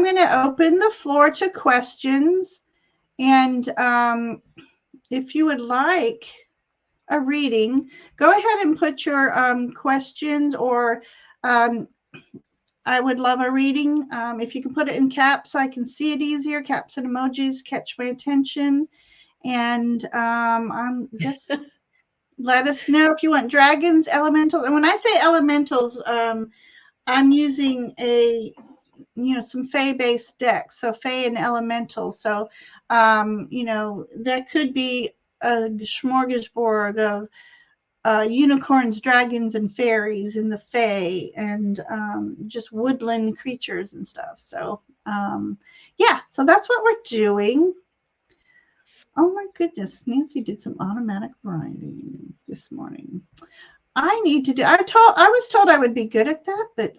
going to open the floor to questions. And if you would like a reading, go ahead and put your questions, or I would love a reading. If you can put it in caps so I can see it easier, caps and emojis catch my attention. And I'm just let us know if you want dragons, elementals. And when I say elementals, I'm using some Fae-based decks, so Fae and elementals. So, that could be a smorgasbord of unicorns, dragons, and fairies in the Fae, and just woodland creatures and stuff. So, so that's what we're doing. Oh my goodness, Nancy did some automatic writing this morning. I need to do. I was told I would be good at that, but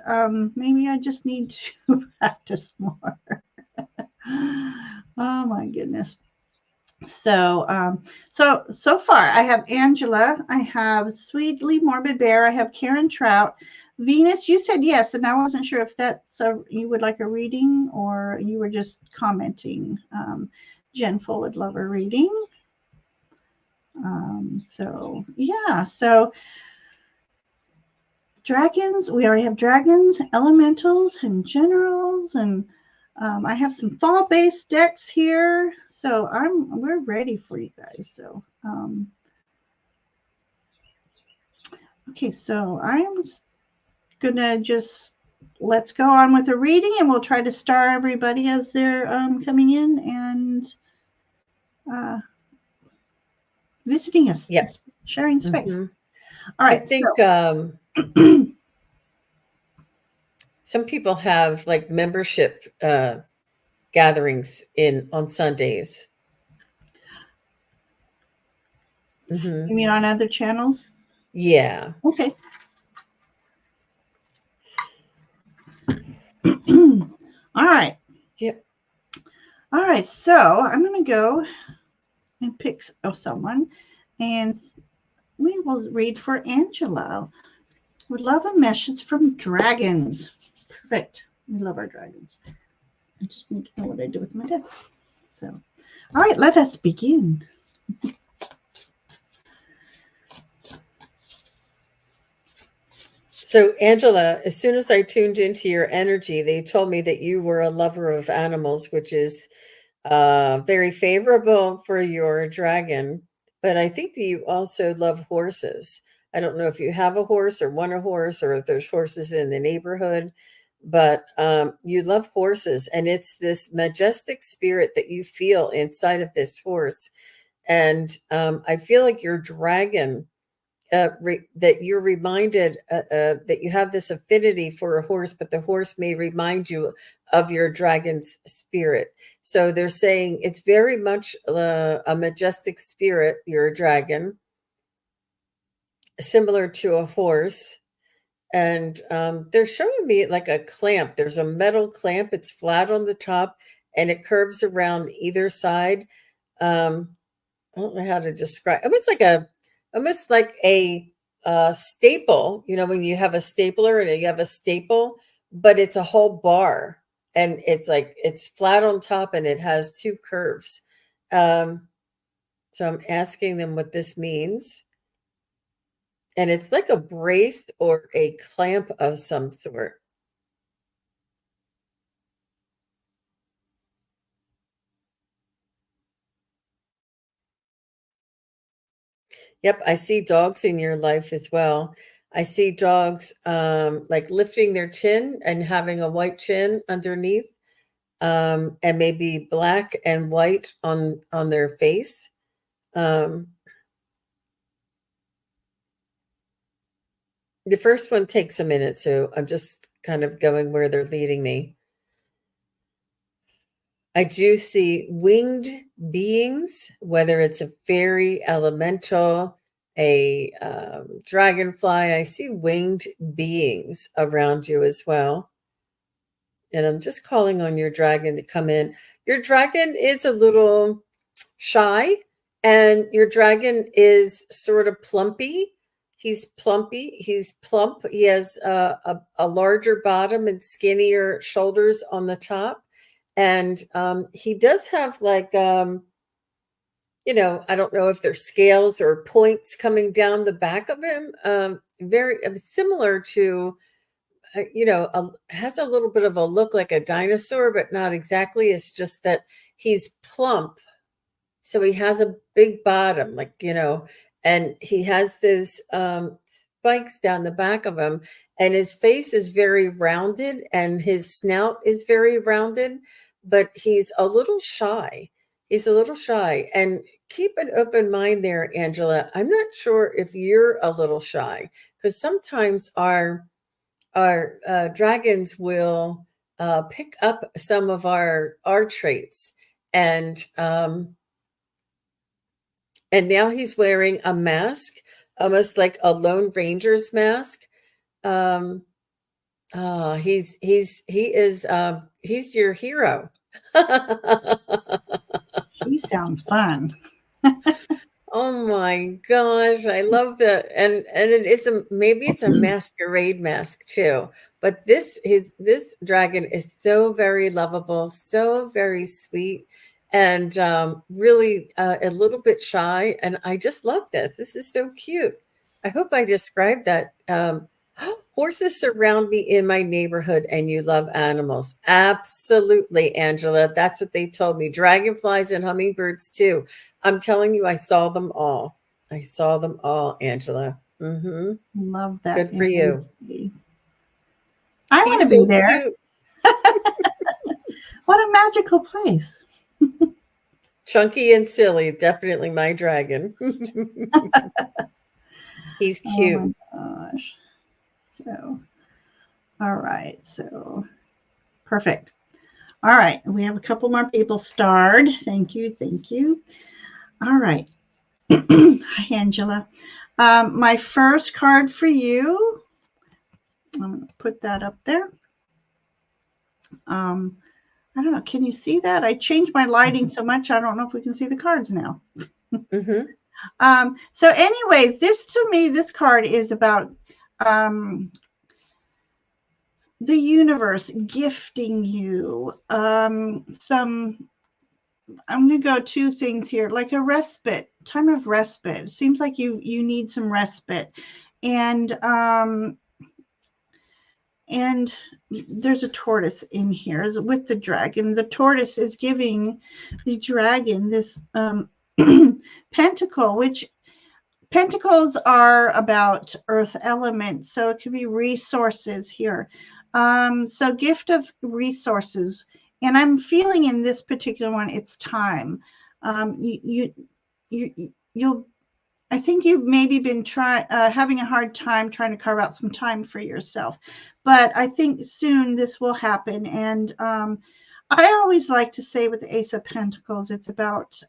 maybe I just need to practice more. Oh my goodness. So so far I have Angela, I have Sweetly Morbid Bear, I have Karen Trout, Venus. You said yes, and I wasn't sure if that's you would like a reading or you were just commenting. Jenful would love a reading. So dragons, we already have dragons, elementals, and generals, and I have some fall-based decks here, so we're ready for you guys. So okay, so I'm gonna just let's go on with the reading, and we'll try to star everybody as they're coming in and visiting us. Yes, sharing space. All right, I think some people have like membership gatherings on Sundays. You mean on other channels? Yeah. Okay. All right. Yep. All right. So I'm going to go and pick someone, and we will read for Angela. Would love a message from dragons. Perfect. We love our dragons. I just need to know what I do with my deck. So, all right, let us begin. So, Angela, as soon as I tuned into your energy, they told me that you were a lover of animals, which is very favorable for your dragon. But I think that you also love horses. I don't know if you have a horse or want a horse, or if there's horses in the neighborhood, but you love horses, and it's this majestic spirit that you feel inside of this horse. And I feel like your dragon, that you're reminded that you have this affinity for a horse, but the horse may remind you of your dragon's spirit. So they're saying it's very much a majestic spirit, your dragon, similar to a horse. And they're showing me like a clamp. There's a metal clamp. It's flat on the top, and it curves around either side. I don't know how to describe. Almost like a staple. You know, when you have a stapler and you have a staple, but it's a whole bar, and it's flat on top, and it has two curves. So I'm asking them what this means. And it's like a brace or a clamp of some sort. Yep, I see dogs in your life as well. I see dogs like lifting their chin and having a white chin underneath, and maybe black and white on their face. The first one takes a minute, so I'm just kind of going where they're leading me. I do see winged beings, whether it's a fairy, elemental, a dragonfly. I see winged beings around you as well. And I'm just calling on your dragon to come in. Your dragon is a little shy, and your dragon is sort of plumpy. He's plumpy. He's plump. He has a larger bottom and skinnier shoulders on the top. And he does have like I don't know if there's scales or points coming down the back of him. Very similar to, has a little bit of a look like a dinosaur, but not exactly. It's just that he's plump. So he has a big bottom, and he has those spikes down the back of him, and his face is very rounded, and his snout is very rounded, but he's a little shy. He's a little shy, and keep an open mind there, Angela. I'm not sure if you're a little shy, because sometimes our dragons will pick up some of our traits, and now he's wearing a mask, almost like a Lone Ranger's mask. Um, he's your hero. He sounds fun. Oh my gosh, I love that. And maybe it's a masquerade mask too. But this dragon is so very lovable, so very sweet, and really a little bit shy. And I just love this. This is so cute. I hope I described that. Horses surround me in my neighborhood, and you love animals. Absolutely, Angela. That's what they told me. Dragonflies and hummingbirds too. I'm telling you, I saw them all. I saw them all, Angela. Love that Good for you. energy. I want He's to so be there. cute. What a magical place. Chunky and silly. Definitely my dragon. He's cute. Oh my gosh. So, all right. So, perfect. All right. We have a couple more people starred. Thank you. Thank you. All right. Hi, Angela. My first card for you. I'm going to put that up there. I don't know. Can you see that? I changed my lighting so much. I don't know if we can see the cards now. So anyways, this card is about the universe gifting you some, I'm going to go two things here, like a respite, time of respite. It seems like you need some respite. And there's a tortoise in here with the dragon. The tortoise is giving the dragon this pentacle, which pentacles are about earth elements. So it could be resources here. So gift of resources. And I'm feeling in this particular one, it's time. You'll I think you've maybe been having a hard time trying to carve out some time for yourself, but I think soon this will happen. And I always like to say with the Ace of Pentacles, it's about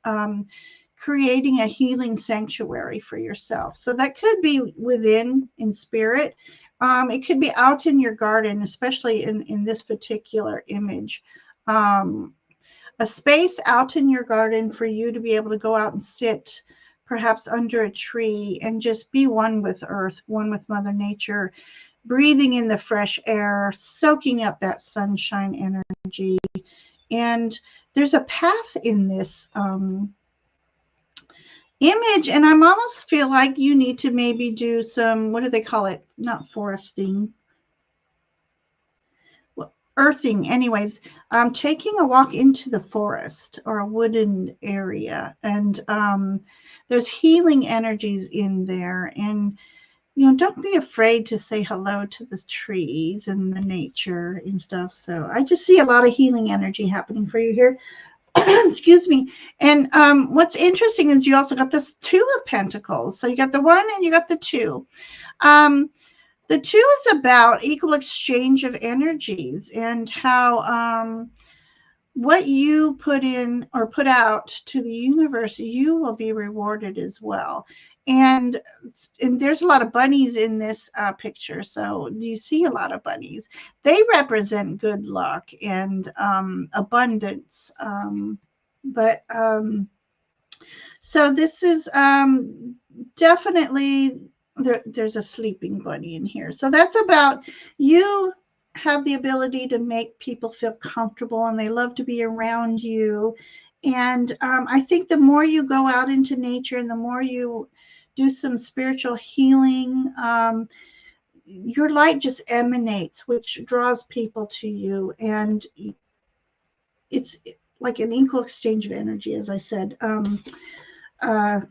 creating a healing sanctuary for yourself. So that could be within in spirit. It could be out in your garden, especially in this particular image. A space out in your garden for you to be able to go out and sit perhaps under a tree and just be one with earth, one with Mother Nature, breathing in the fresh air, soaking up that sunshine energy. And there's a path in this image, and I'm almost feel like you need to maybe do some, what do they call it? Not foresting. Earthing, anyways. Taking a walk into the forest or a wooded area, and there's healing energies in there. And don't be afraid to say hello to the trees and the nature and stuff. So I just see a lot of healing energy happening for you here. Excuse me. And what's interesting is you also got this Two of Pentacles. So you got the one and you got the two. The two is about equal exchange of energies, and how what you put in or put out to the universe, you will be rewarded as well. And there's a lot of bunnies in this picture. So you see a lot of bunnies. They represent good luck and abundance. So this is definitely, there's a sleeping bunny in here. So that's about you have the ability to make people feel comfortable, and they love to be around you. And I think the more you go out into nature and the more you do some spiritual healing, your light just emanates, which draws people to you. And it's like an equal exchange of energy, as I said. Uh,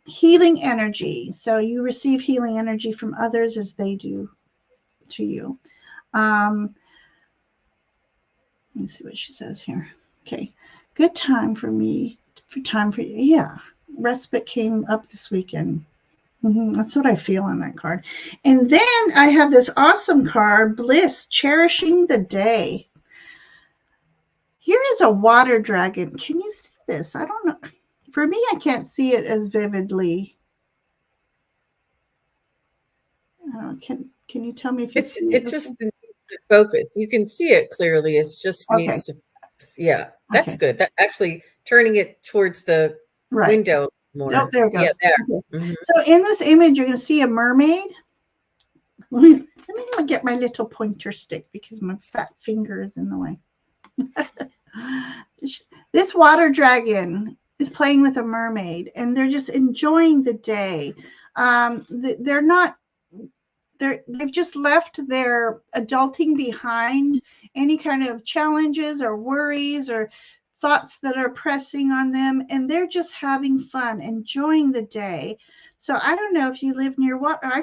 Healing energy. So you receive healing energy from others as they do to you. Let me see what she says here. Okay. Good time for me. Yeah. Respite came up this weekend. That's what I feel on that card. And then I have this awesome card, Bliss, Cherishing the Day. Here is a water dragon. Can you see this? I don't know. For me, I can't see it as vividly. I don't know. Can you tell me if you see it? It just needs to focus. You can see it clearly. It just Okay. needs to focus. Yeah, that's Okay. good. That actually turning it towards the window more. Oh, there it goes. Yeah, there. Okay. So in this image, you're going to see a mermaid. Let me get my little pointer stick because my fat finger is in the way. This water dragon is playing with a mermaid, and they're just enjoying the day. They've just left their adulting behind, any kind of challenges or worries or thoughts that are pressing on them, and they're just having fun, enjoying the day. So I don't know if you live near water.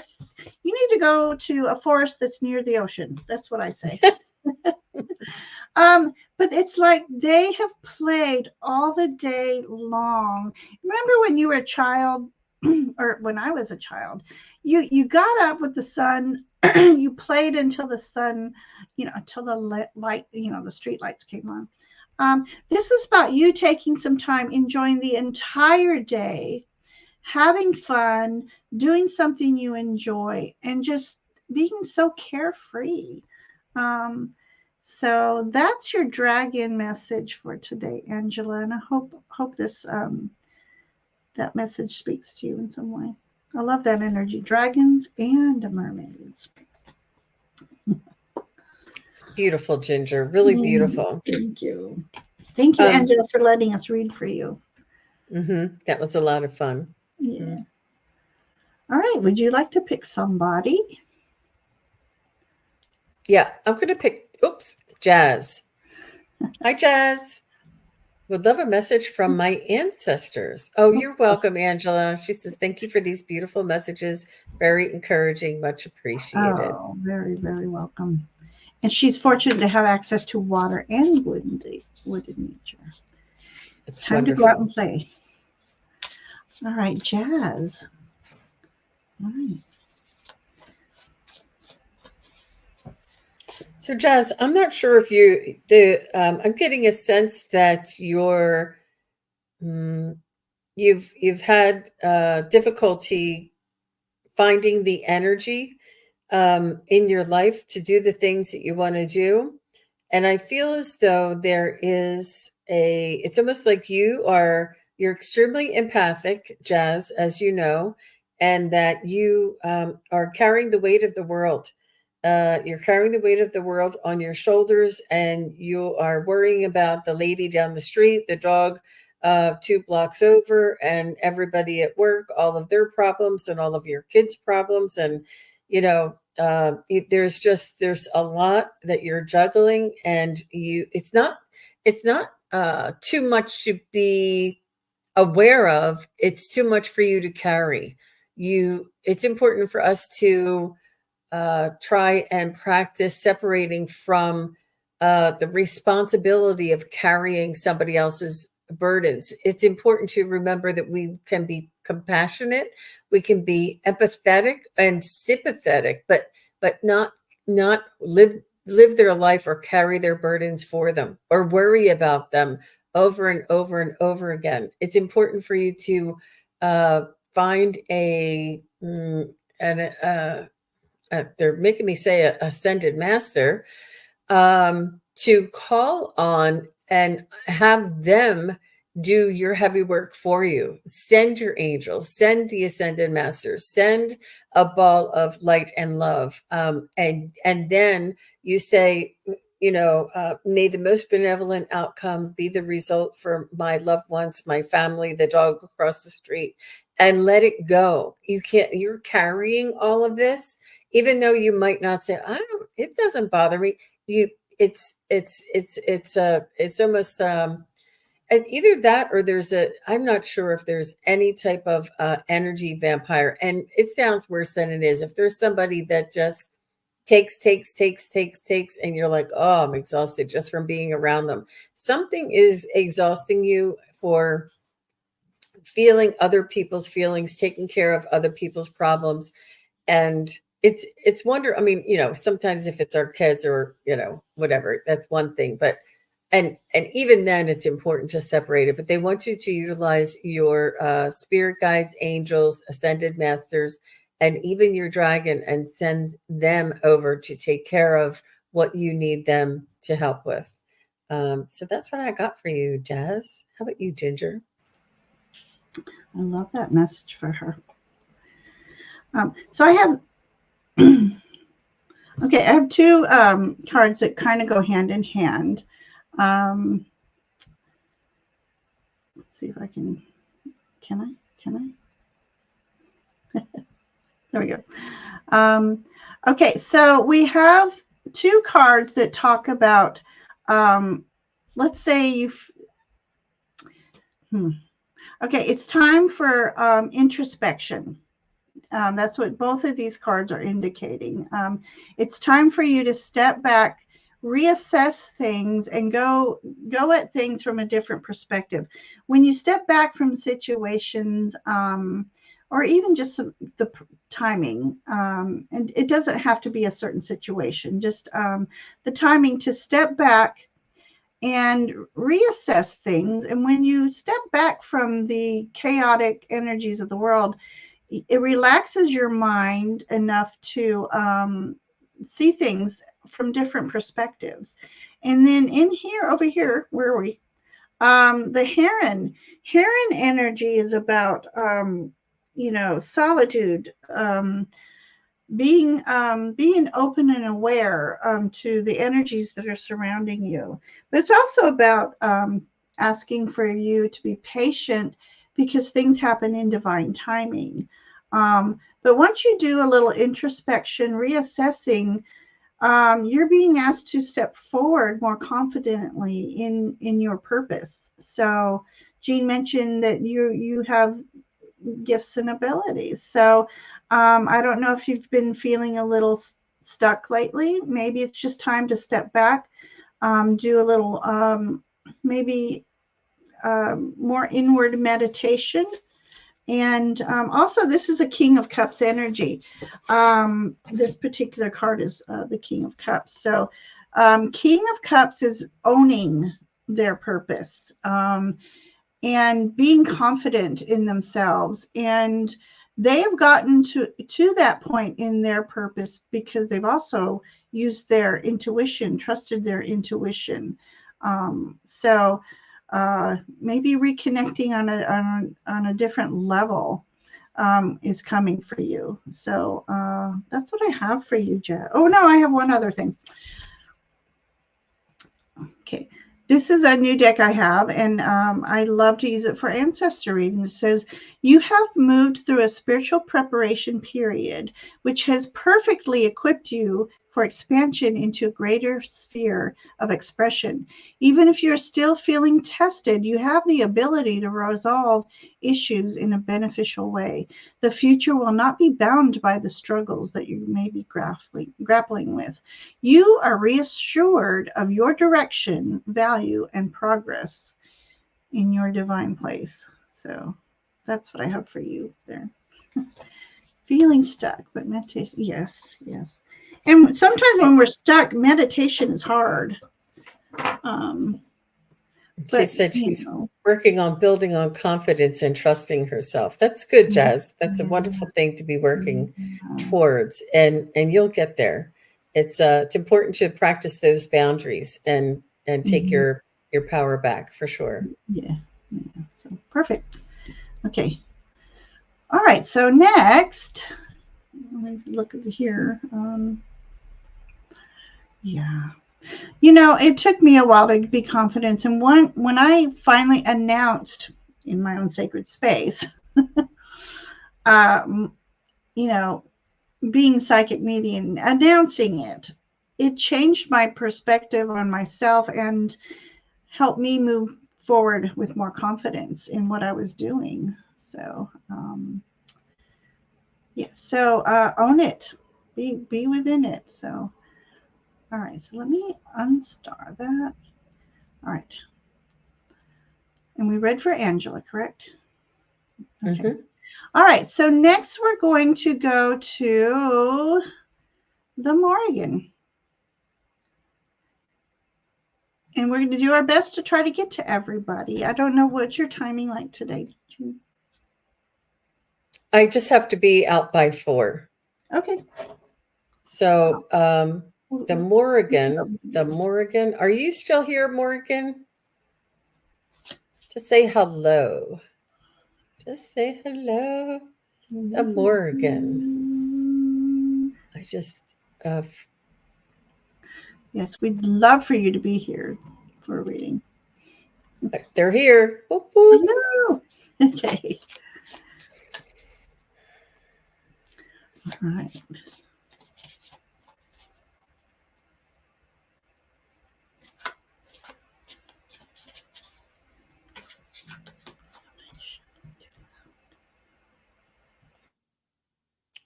You need to go to a forest that's near the ocean. That's what I say. But it's like they have played all the day long. Remember when you were a child, or when I was a child, you got up with the sun, you played until the sun, until the light, the street lights came on. This is about you taking some time, enjoying the entire day, having fun, doing something you enjoy, and just being so carefree. So that's your dragon message for today, Angela. And I hope this that message speaks to you in some way. I love that energy. Dragons and mermaids. It's beautiful, Ginger. Really beautiful. Thank you. Thank you, Angela, for letting us read for you. That was a lot of fun. Yeah. All right. Would you like to pick somebody? Yeah, I'm going to pick, Jazz. Hi, Jazz. Would love a message from my ancestors. Oh, you're welcome, Angela. She says, thank you for these beautiful messages. Very encouraging, much appreciated. Oh, very, very welcome. And she's fortunate to have access to water and wood in nature. It's time to go out and play. All right, Jazz. All right. So, Jazz, I'm not sure if I'm getting a sense that you've had difficulty finding the energy in your life to do the things that you want to do. And I feel as though it's almost like you're extremely empathic, Jazz, as you know, and that you are carrying the weight of the world. You're carrying the weight of the world on your shoulders, and you are worrying about the lady down the street, the dog 2 blocks over, and everybody at work, all of their problems and all of your kids' problems. And, there's a lot that you're juggling, and it's not too much to be aware of. It's too much for you to carry. It's important for us to try and practice separating from the responsibility of carrying somebody else's burdens. It's important to remember that we can be compassionate, we can be empathetic and sympathetic, but not live their life or carry their burdens for them or worry about them over and over and over again. It's important for you to find they're making me say ascended master, to call on and have them do your heavy work for you. Send your angels, send the ascended masters, send a ball of light and love. And then you say, may the most benevolent outcome be the result for my loved ones, my family, the dog across the street, and let it go. You're carrying all of this, even though you might not say, it doesn't bother me. It's almost, and either that or I'm not sure if there's any type of energy vampire. And it sounds worse than it is. If there's somebody that just takes, and you're like, oh, I'm exhausted just from being around them. Something is exhausting you for feeling other people's feelings, taking care of other people's problems. And it's wonder, I mean, sometimes if it's our kids or, whatever, that's one thing. But and even then it's important to separate it. But they want you to utilize your spirit guides, angels, ascended masters, and even your dragon, and send them over to take care of what you need them to help with. So that's what I got for you, Jazz. How about you, Ginger? I love that message for her. So I have okay, I have two cards that kind of go hand in hand. Let's see if I can I? There we go. Okay, so we have two cards that talk about, let's say okay, it's time for introspection. That's what both of these cards are indicating. It's time for you to step back, reassess things, and go at things from a different perspective. When you step back from situations, or even just the timing, and it doesn't have to be a certain situation, just the timing to step back and reassess things. And when you step back from the chaotic energies of the world, it relaxes your mind enough to see things from different perspectives. And then over here, where are we? The heron energy is about, solitude, being open and aware to the energies that are surrounding you. But it's also about asking for you to be patient, because things happen in divine timing. But once you do a little introspection, reassessing, you're being asked to step forward more confidently in your purpose. So Jean mentioned that you have gifts and abilities. So I don't know if you've been feeling a little stuck lately. Maybe it's just time to step back, do a little maybe more inward meditation. And also, this is a King of Cups energy. This particular card is the King of Cups. So King of Cups is owning their purpose, and being confident in themselves. And they have gotten to that point in their purpose because they've also used their intuition, trusted their intuition. So maybe reconnecting on a different level is coming for you. So that's what I have for you, Jet. Oh no, I have one other thing. Okay. This is a new deck I have, and I love to use it for ancestor readings. It says, you have moved through a spiritual preparation period, which has perfectly equipped you for expansion into a greater sphere of expression. Even if you're still feeling tested, you have the ability to resolve issues in a beneficial way. The future will not be bound by the struggles that you may be grappling with. You are reassured of your direction, value, and progress in your divine place. So that's what I have for you there. Feeling stuck, but meditation, yes. And sometimes when we're stuck, meditation is hard. She said she's working on building on confidence and trusting herself. That's good, Jazz. That's a wonderful thing to be working towards, and you'll get there. It's important to practice those boundaries and take your power back, for sure. Yeah. Perfect. Okay. All right. So next, let's look at here. Yeah. It took me a while to be confident. And when I finally announced in my own sacred space, um, you know, being psychic medium, announcing it changed my perspective on myself and helped me move forward with more confidence in what I was doing. So, yeah. So own it, be within it. So, all right. So let me unstar that. All right. And we read for Angela, correct? Okay. Mm-hmm. All right. So next we're going to go to the Morrigan. And we're going to do our best to try to get to everybody. I don't know what's your timing like today. I just have to be out by 4. Okay. So the Morrigan, are you still here, Morrigan? Just say hello. Just say hello. The Morrigan. I just yes, we'd love for you to be here for a reading. they're here. Boop, boop. Hello. Okay. All right.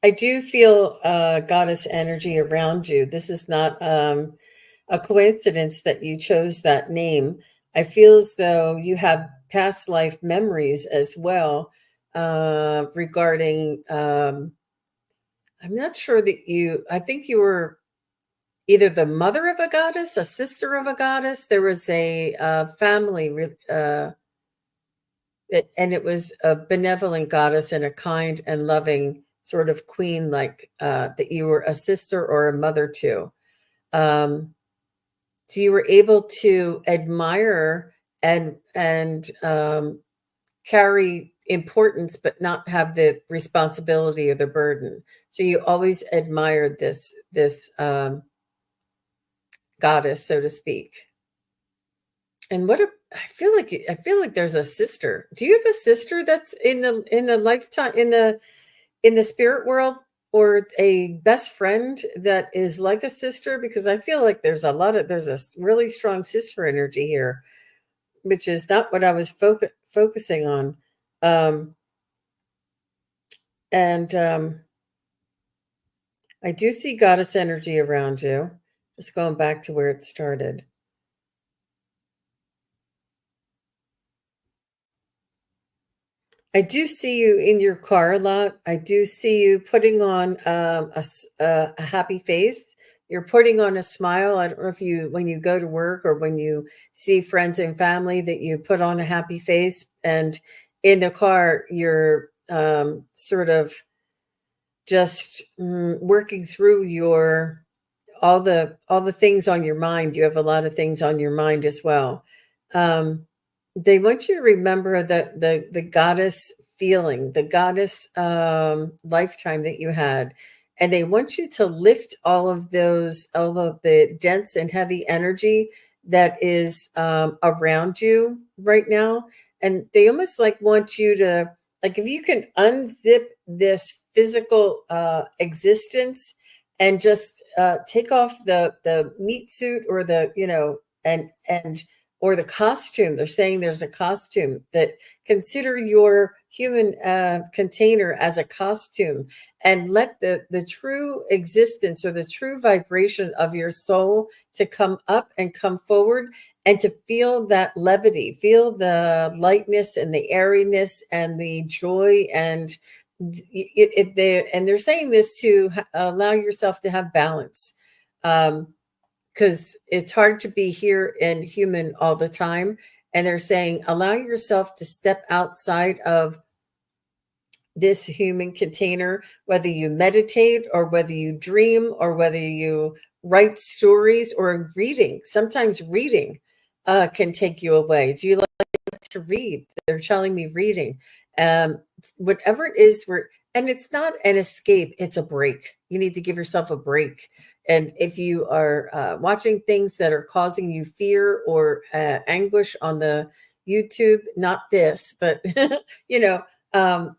I do feel goddess energy around you. This is not a coincidence that you chose that name. I feel as though you have past life memories as well regarding. I'm not sure that I think you were either the mother of a goddess, a sister of a goddess. There was a family, and it was a benevolent goddess and a kind and loving sort of queen, like that you were a sister or a mother to. So you were able to admire and carry importance, but not have the responsibility or the burden. So you always admired this goddess, so to speak. And I feel like there's a sister. Do you have a sister that's in the lifetime in the spirit world, or a best friend that is like a sister? Because I feel like there's a really strong sister energy here, which is not what I was focusing on. And I do see goddess energy around you. Just going back to where it started. I do see you in your car a lot. I do see you putting on a happy face. You're putting on a smile. I don't know if when you go to work or when you see friends and family, that you put on a happy face. And in the car, you're sort of just working through all the things on your mind. You have a lot of things on your mind as well. They want you to remember the goddess feeling, the goddess lifetime that you had. And they want you to lift all of the dense and heavy energy that is around you right now. And they almost like want you to, like, if you can unzip this physical existence and just take off the meat suit or and or the costume. They're saying there's a costume, that consider your human container as a costume, and let the true existence or the true vibration of your soul to come up and come forward, and to feel that levity, feel the lightness and the airiness and the joy. And they're saying this to allow yourself to have balance. Because it's hard to be here and human all the time. And they're saying, allow yourself to step outside of this human container, whether you meditate or whether you dream or whether you write stories or reading. Sometimes reading can take you away. Do you like to read. They're telling me reading. Whatever it is, and it's not an escape, it's a break. You need to give yourself a break. And if you are watching things that are causing you fear or anguish on the YouTube, not this, but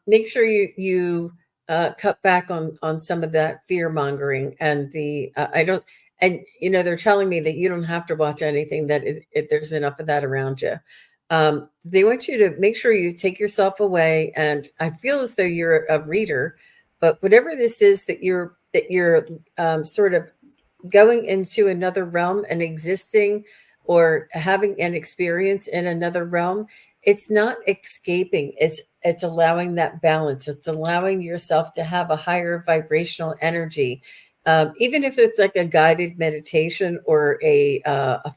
make sure you cut back on some of that fear mongering and the I don't and they're telling me that you don't have to watch anything, that there's enough of that around you. They want you to make sure you take yourself away, and I feel as though you're a reader, but whatever this is that you're sort of going into another realm and existing or having an experience in another realm, it's not escaping, it's allowing that balance, it's allowing yourself to have a higher vibrational energy, even if it's like a guided meditation or a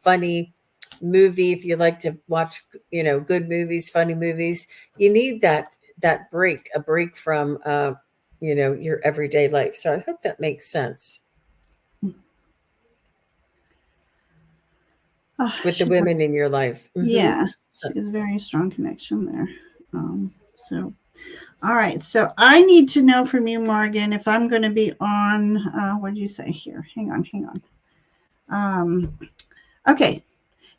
funny movie. If you like to watch good movies, funny movies, you need that break, a break from your everyday life. So I hope that makes sense. With the women in your life. Yeah, she has a very strong connection there. So, all right. So I need to know from you, Morgan, if I'm going to be on. What did you say here? Hang on. Okay.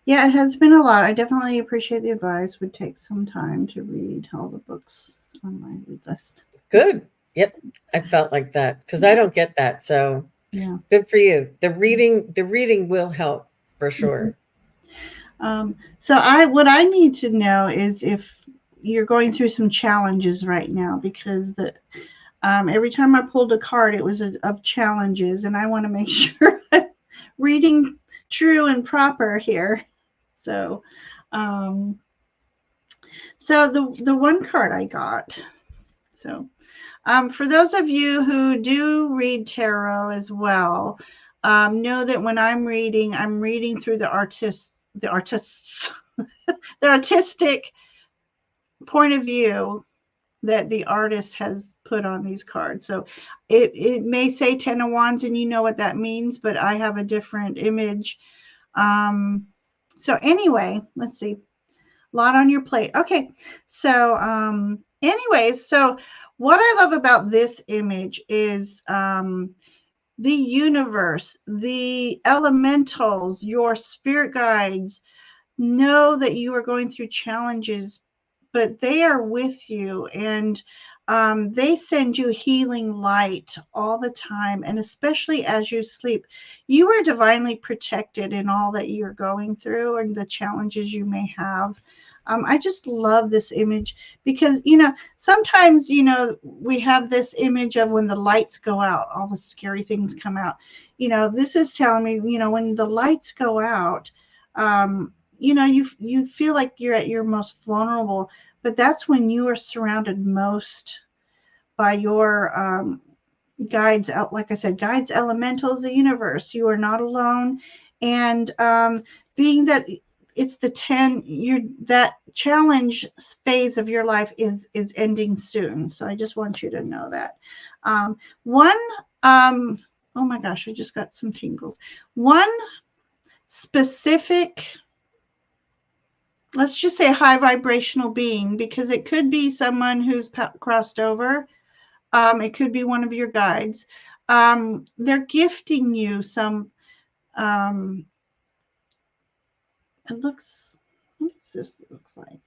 Yeah, it has been a lot. I definitely appreciate the advice. Would take some time to read all the books on my read list. Good. Yep. I felt like that because I don't get that. So yeah, good for you. The reading will help for sure. So what I need to know is if you're going through some challenges right now, because every time I pulled a card, it was of challenges, and I want to make sure I'm reading true and proper here. So, the one card I got. So, for those of you who do read tarot as well, know that when I'm reading through the artists, the artistic point of view that the artist has put on these cards. So it may say 10 of Wands and you know what that means, but I have a different image. So anyway, let's see. A lot on your plate. Okay. So anyways, so what I love about this image is the universe, the elementals, your spirit guides know that you are going through challenges, but they are with you, and they send you healing light all the time, and especially as you sleep. You are divinely protected in all that you're going through and the challenges you may have. I just love this image because, sometimes, we have this image of when the lights go out, all the scary things come out. This is telling me, when the lights go out, you feel like you're at your most vulnerable, but that's when you are surrounded most by your guides, like I said, guides, elementals, the universe. You are not alone. And being that it's the 10, that challenge phase of your life is ending soon. So I just want you to know that. Oh my gosh, I just got some tingles. One specific, let's just say high vibrational being, because it could be someone who's crossed over. It could be one of your guides. They're gifting you some, it looks, what does this look like?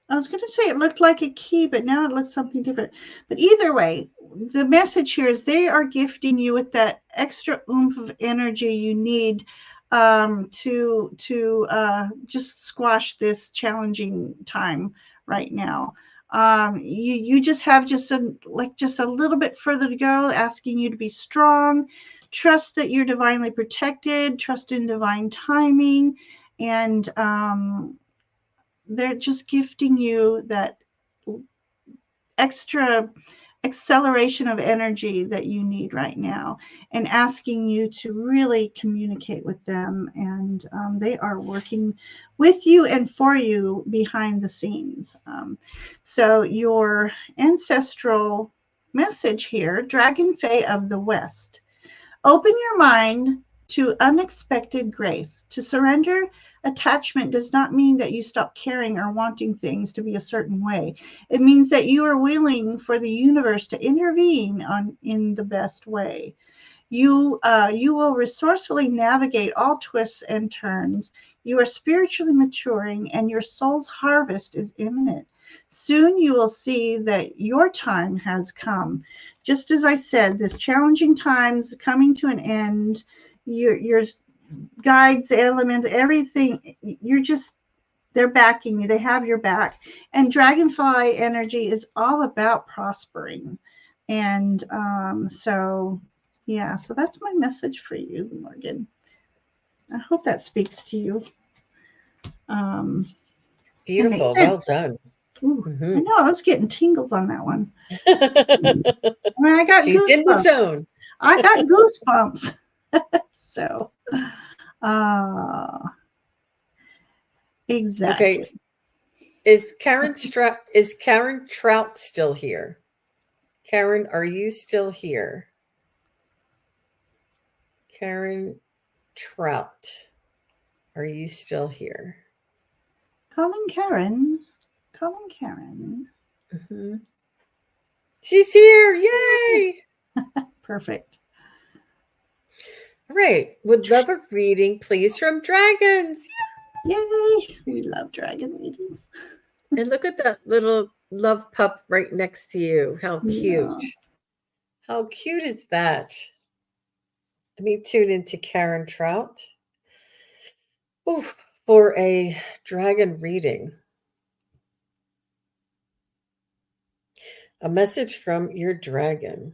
I was going to say it looked like a key, but now it looks something different. But either way, the message here is they are gifting you with that extra oomph of energy you need to just squash this challenging time right now. You just have just a little bit further to go, asking you to be strong, trust that you're divinely protected, trust in divine timing, and they're just gifting you that extra acceleration of energy that you need right now, and asking you to really communicate with them. And they are working with you and for you behind the scenes. So your ancestral message here, Dragon Fae of the West. Open your mind to unexpected grace. To surrender attachment does not mean that you stop caring or wanting things to be a certain way. It means that you are willing for the universe to intervene in the best way. You will resourcefully navigate all twists and turns. You are spiritually maturing, and your soul's harvest is imminent. Soon you will see that your time has come. Just as I said, this challenging time's coming to an end. Your guides, elements, everything. They're backing you. They have your back. And dragonfly energy is all about prospering. And yeah, so that's my message for you, Morgan. I hope that speaks to you. And makes Beautiful. Well sense. done. Ooh, I know, I was getting tingles on that one. I mean, I got She's in the goosebumps. zone. I got goosebumps. So, uh, exactly. Okay. Is Karen Trout still here? Karen, are you still here? Karen Trout, are you still here? Calling Karen. Calling Karen. Mm-hmm. She's here. Yay. Perfect. All right. Would love a reading, please, from dragons. Yay. We love dragon readings. And look at that little love pup right next to you. How cute. Yeah. How cute is that? Let me tune into Karen Trout. Ooh, for a dragon reading. A message from your dragon.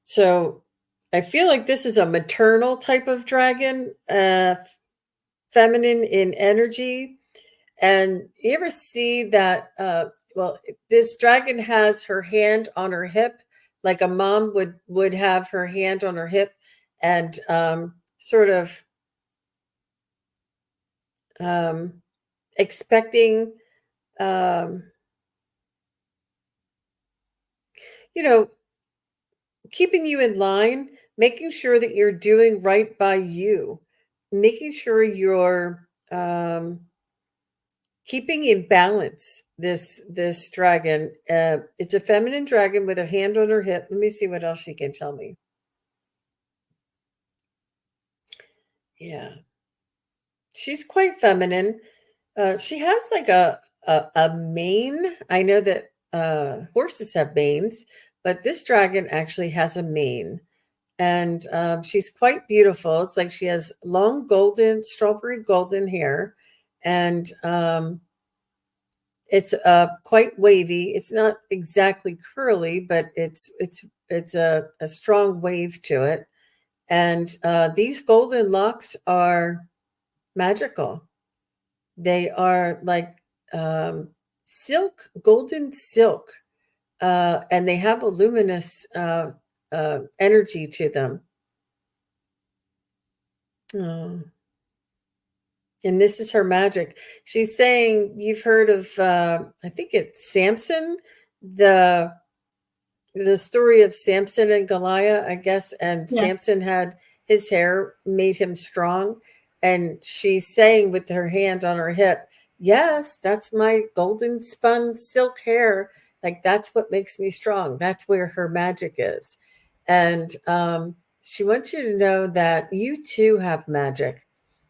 So I feel like this is a maternal type of dragon, feminine in energy. And you ever see that? Well, this dragon has her hand on her hip, like a mom would have her hand on her hip, and sort of expecting, um, you know, keeping you in line, making sure that you're doing right by you, making sure you're keeping in balance this dragon. It's a feminine dragon with a hand on her hip. Let me see what else she can tell me. Yeah, she's quite feminine. She has like a mane. I know that horses have manes, but this dragon actually has a mane. And she's quite beautiful. It's like she has long golden, strawberry golden hair, and it's quite wavy. It's not exactly curly, but it's a strong wave to it. And these golden locks are magical. They are like silk, golden silk, and they have a luminous energy to them. Oh. And this is her magic. She's saying, you've heard of, I think it's Samson, the the story of Samson and Goliath, I guess. And Yeah. Samson had his hair made him strong. And she's saying with her hand on her hip, yes, that's my golden spun silk hair. Like that's what makes me strong. That's where her magic is. And she wants you to know that you too have magic.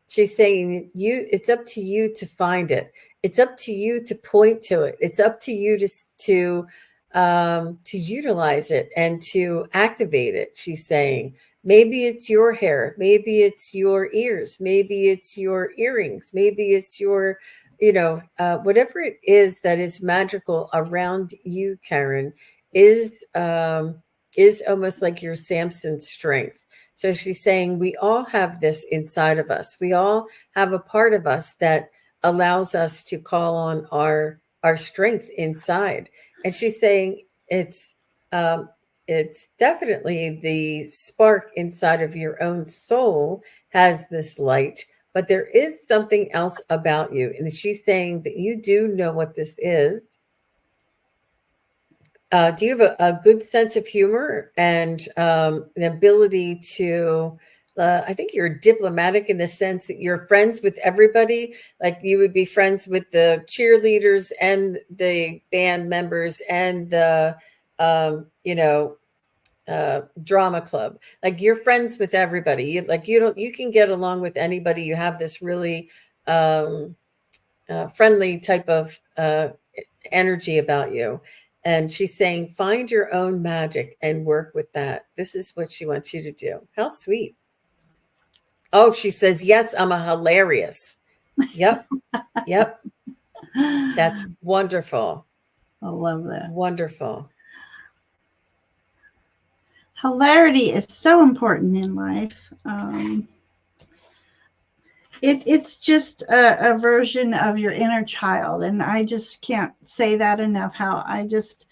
She's saying it's up to you to find it. It's up to you to point to it. It's up to you to utilize it and to activate it. She's saying maybe it's your hair, maybe it's your ears, maybe it's your earrings, maybe it's your, whatever it is that is magical around you, Karen, is almost like your Samson strength. So she's saying we all have this inside of us. We all have a part of us that allows us to call on our strength inside. And she's saying um, it's definitely the spark inside of your own soul has this light, but there is something else about you. And she's saying that you do know what this is. Do you have a good sense of humor and an ability to? I think you're diplomatic in the sense that you're friends with everybody. Like you would be friends with the cheerleaders and the band members and the, you know, drama club. Like you're friends with everybody. Like you don't. You can get along with anybody. You have this really um, friendly type of energy about you. And she's saying, find your own magic and work with that. This is what she wants you to do. How sweet. Oh, she says, yes, I'm a hilarious. Yep. Yep. That's wonderful. I love that. Wonderful. Hilarity is so important in life. It's just a version of your inner child, and I just can't say that enough. How I just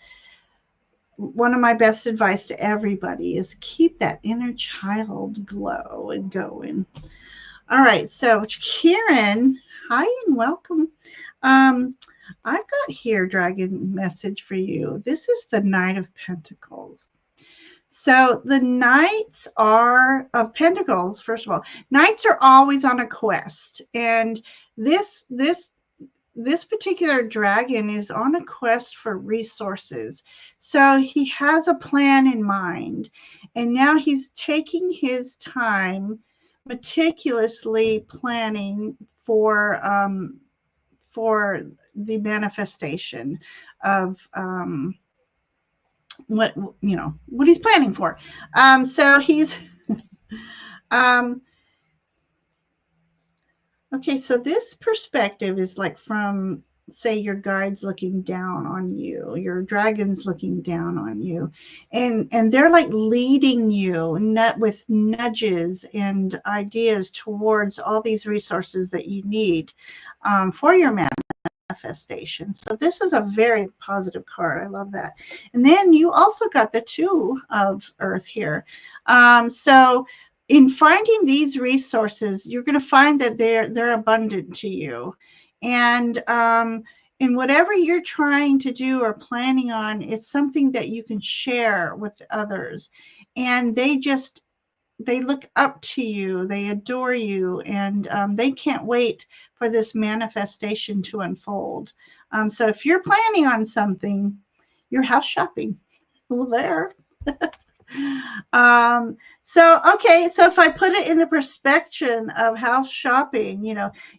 one of my best advice to everybody is keep that inner child glow and going. All right, so Karen, hi and welcome. Um, I've got here dragon message for you. This is the Knight of Pentacles. So the Knights are of Pentacles. First of all, Knights are always on a quest, and this particular dragon is on a quest for resources. So he has a plan in mind, and now he's taking his time, meticulously planning for the manifestation of what what he's planning for. So he's um, okay. So this perspective is like from, say, your guides looking down on you, your dragons looking down on you, and they're like leading you with nudges and ideas towards all these resources that you need for your manifestation. So this is a very positive card. I love that. And then you also got the Two of Earth here. So in finding these resources, you're going to find that they're abundant to you, and in whatever you're trying to do or planning on, it's something that you can share with others, and they look up to you, they adore you, and they can't wait for this manifestation to unfold. So if you're planning on something, you're house shopping. Well, there. Okay, so if I put it in the perspective of house shopping,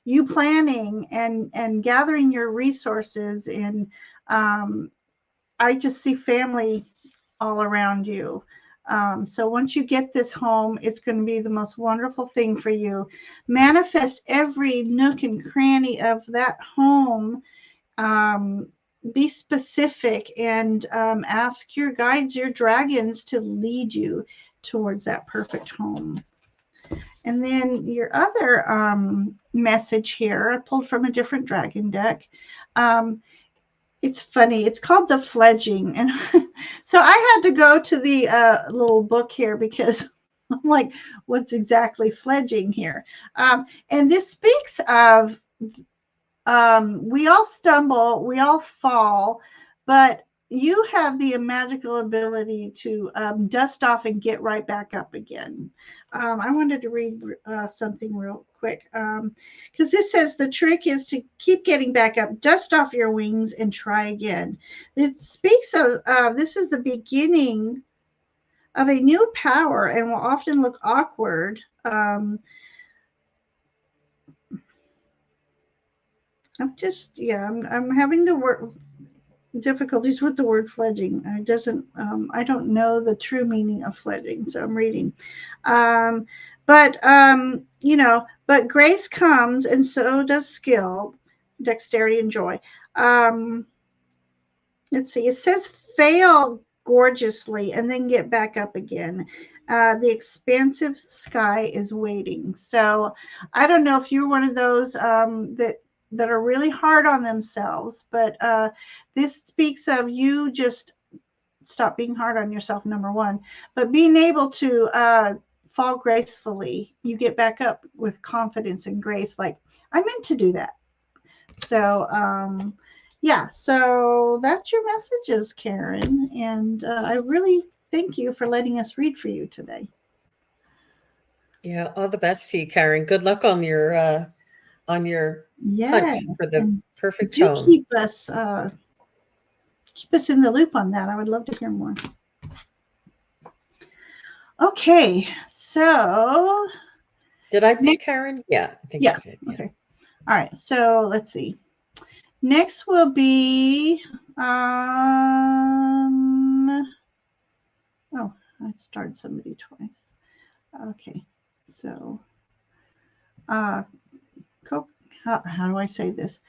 you planning and gathering your resources, and I just see family all around you. So once you get this home, it's going to be the most wonderful thing for you. Manifest every nook and cranny of that home. Be specific, and ask your guides, your dragons, to lead you towards that perfect home. And then your other message here, I pulled from a different dragon deck. It's funny. It's called The Fledging. And so I had to go to the little book here, because I'm like, what's exactly fledging here? And this speaks of we all stumble, we all fall, but you have the magical ability to dust off and get right back up again. I wanted to read something real quick, because this says the trick is to keep getting back up, dust off your wings, and try again. It speaks of this is the beginning of a new power, and will often look awkward. I'm having the word difficulties with the word fledging. It doesn't. I don't know the true meaning of fledging, so I'm reading. But grace comes, and so does skill, dexterity, and joy. Let's see. It says fail gorgeously and then get back up again. The expansive sky is waiting. So I don't know if you're one of those that are really hard on themselves, but this speaks of you just stop being hard on yourself, number one, but being able to fall gracefully. You get back up with confidence and grace, like, I meant to do that. So yeah, so that's your messages, Karen. And I really thank you for letting us read for you today. Yeah, all the best to you, Karen. Good luck on your Yes, hunt for the and perfect do home. keep us in the loop on that. I would love to hear more. Okay, so Did I pick next, Karen? Yeah, I think I yeah, did. Yeah. okay, all right. So let's see. Next will be oh, I started somebody twice. Okay, so uh, how do I say this?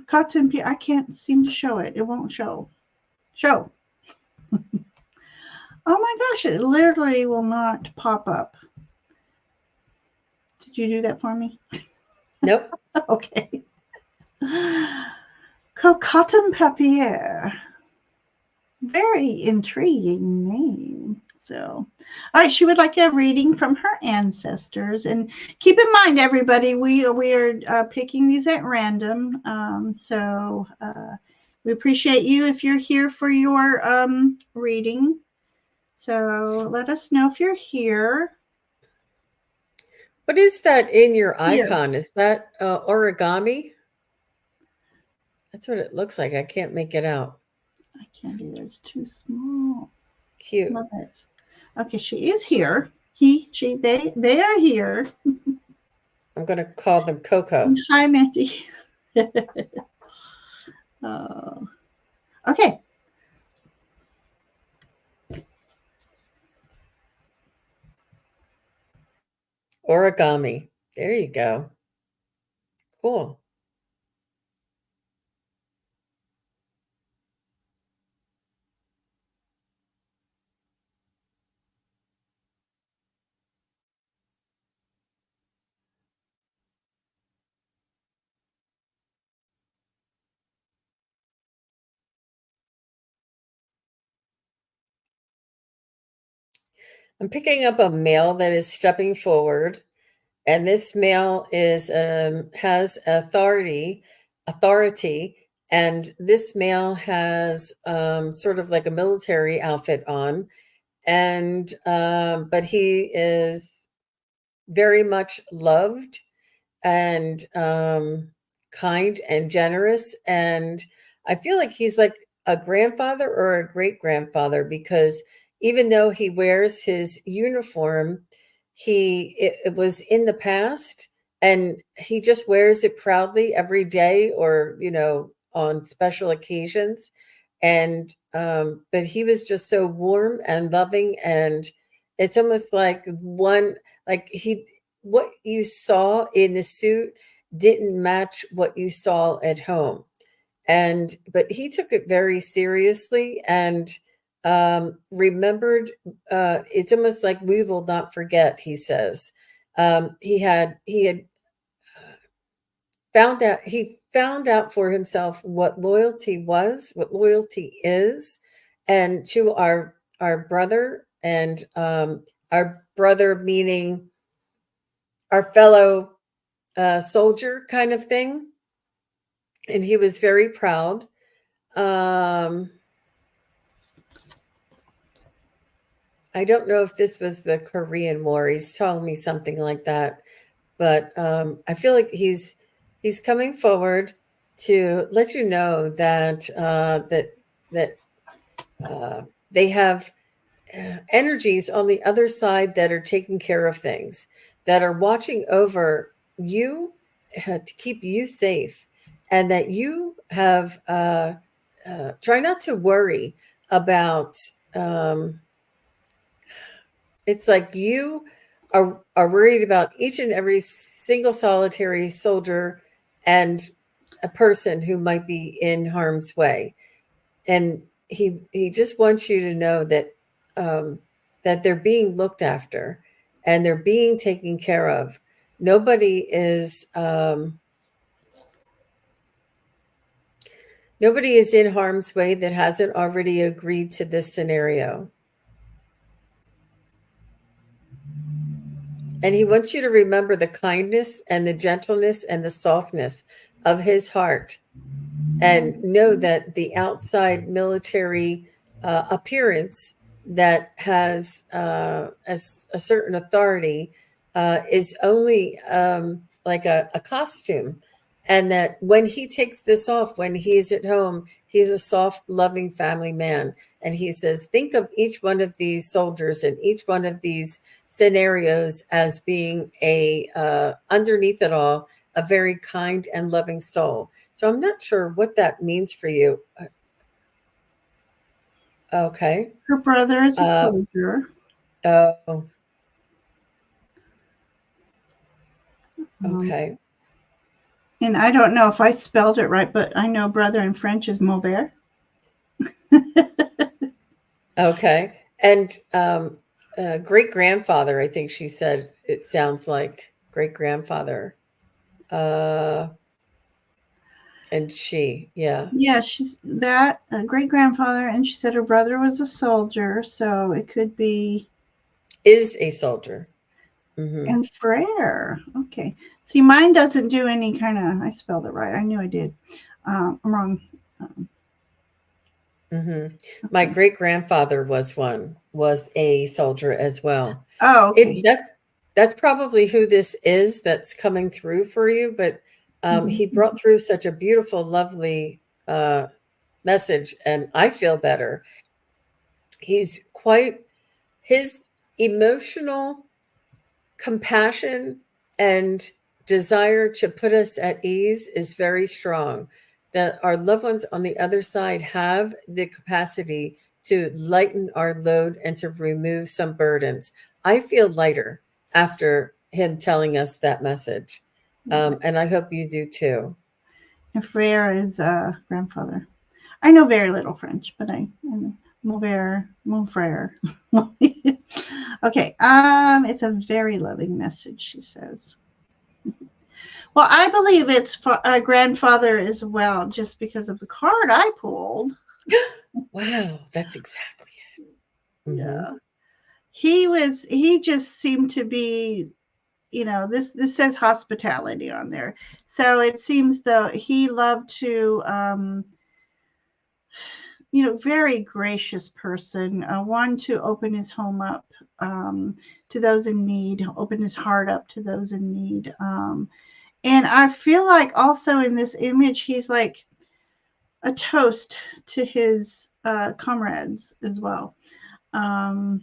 Cotton. I can't seem to show it. It won't show. Show. Oh my gosh! It literally will not pop up. Did you do that for me? Nope. Okay. Cotton papier. Very intriguing name. So, all right, she would like a reading from her ancestors. And keep in mind, everybody, we are picking these at random. We appreciate you if you're here for your reading. So let us know if you're here. What is that in your Here. icon? Is that origami? That's what it looks like. I can't make it out. I can't either. It's too small. Cute. Love it. Okay, she is here. He, she, they are here. I'm going to call them Coco. Hi, Mandy. Oh, okay. Origami. There you go. Cool. I'm picking up a male that is stepping forward, and this male is has authority, and this male has sort of like a military outfit on, and but he is very much loved and kind and generous. And I feel like he's like a grandfather or a great grandfather, because even though he wears his uniform, it was in the past, and he just wears it proudly every day, or on special occasions. And but he was just so warm and loving, and it's almost like what you saw in the suit didn't match what you saw at home. And but he took it very seriously, and remembered. It's almost like we will not forget, he says. He had found out for himself what loyalty was, what loyalty is, and to our brother, and our brother meaning our fellow soldier kind of thing. And he was very proud. Um, I don't know if this was the Korean War. He's telling me something like that, but I feel like he's coming forward to let you know that that they have energies on the other side that are taking care of things, that are watching over you, to keep you safe, and that you have try not to worry about. It's like you are worried about each and every single solitary soldier and a person who might be in harm's way. And he just wants you to know that that they're being looked after, and they're being taken care of. Nobody is nobody is in harm's way that hasn't already agreed to this scenario. And he wants you to remember the kindness and the gentleness and the softness of his heart. and know that the outside military appearance that has as a certain authority is only like a costume, and that when he takes this off, when he's at home, he's a soft, loving family man. And he says, think of each one of these soldiers and each one of these scenarios as being a underneath it all, a very kind and loving soul. So I'm not sure what that means for you. Okay. Her brother is a Uh, soldier. oh, Um, okay. and I don't know if I spelled it right, but I know brother in French is Maubert. Okay. And great grandfather, I think she said it sounds like great grandfather. Uh, and she, yeah, Yeah, she's that great grandfather, and she said her brother was a soldier, so it could be. is a soldier. Mm-hmm. And Frere. Okay. See, mine doesn't do any kind of. I spelled it right. I knew I did. I'm wrong. Um, Mm-hmm. My okay. great grandfather was a soldier as well. Oh, It okay. that's probably who this is that's coming through for you. But he Mhm. brought through such a beautiful, lovely message, and I feel better. He's quite his emotional compassion and desire to put us at ease is very strong. That our loved ones on the other side have the capacity to lighten our load and to remove some burdens. I feel lighter after him telling us that message. Yeah. And I hope you do too. And Frere is grandfather. I know very little French, but I know Maubert, mon frère. Okay. It's a very loving message, she says. Well, I believe it's grandfather as well, just because of the card I pulled. Wow, that's exactly it. Hmm. Yeah. He just seemed to be, this says hospitality on there, so it seems though he loved to, very gracious person, one to open his home up, to those in need, open his heart up to those in need, and I feel like also in this image he's like a toast to his comrades as well. um,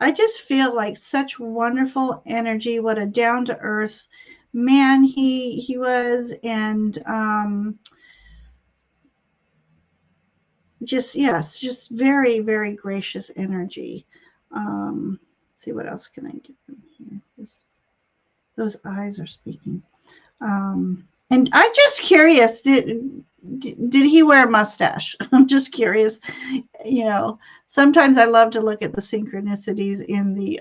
I just feel like such wonderful energy. What a down to earth man he was, and just, yes, just very very gracious energy. Let's see, what else can I get from here? Those eyes are speaking. And I'm just curious, did he wear a mustache? I'm just curious. You know, sometimes I love to look at the synchronicities in the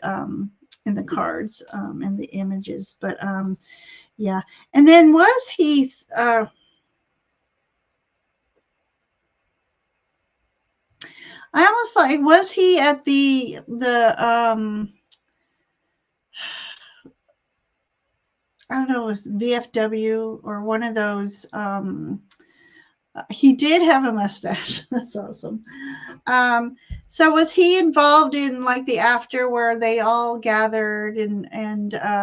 cards, and the images. But yeah. And then was he? I almost like, was he at the I don't know, it was VFW or one of those. He did have a mustache. That's awesome. Um, so was he involved in like the after where they all gathered and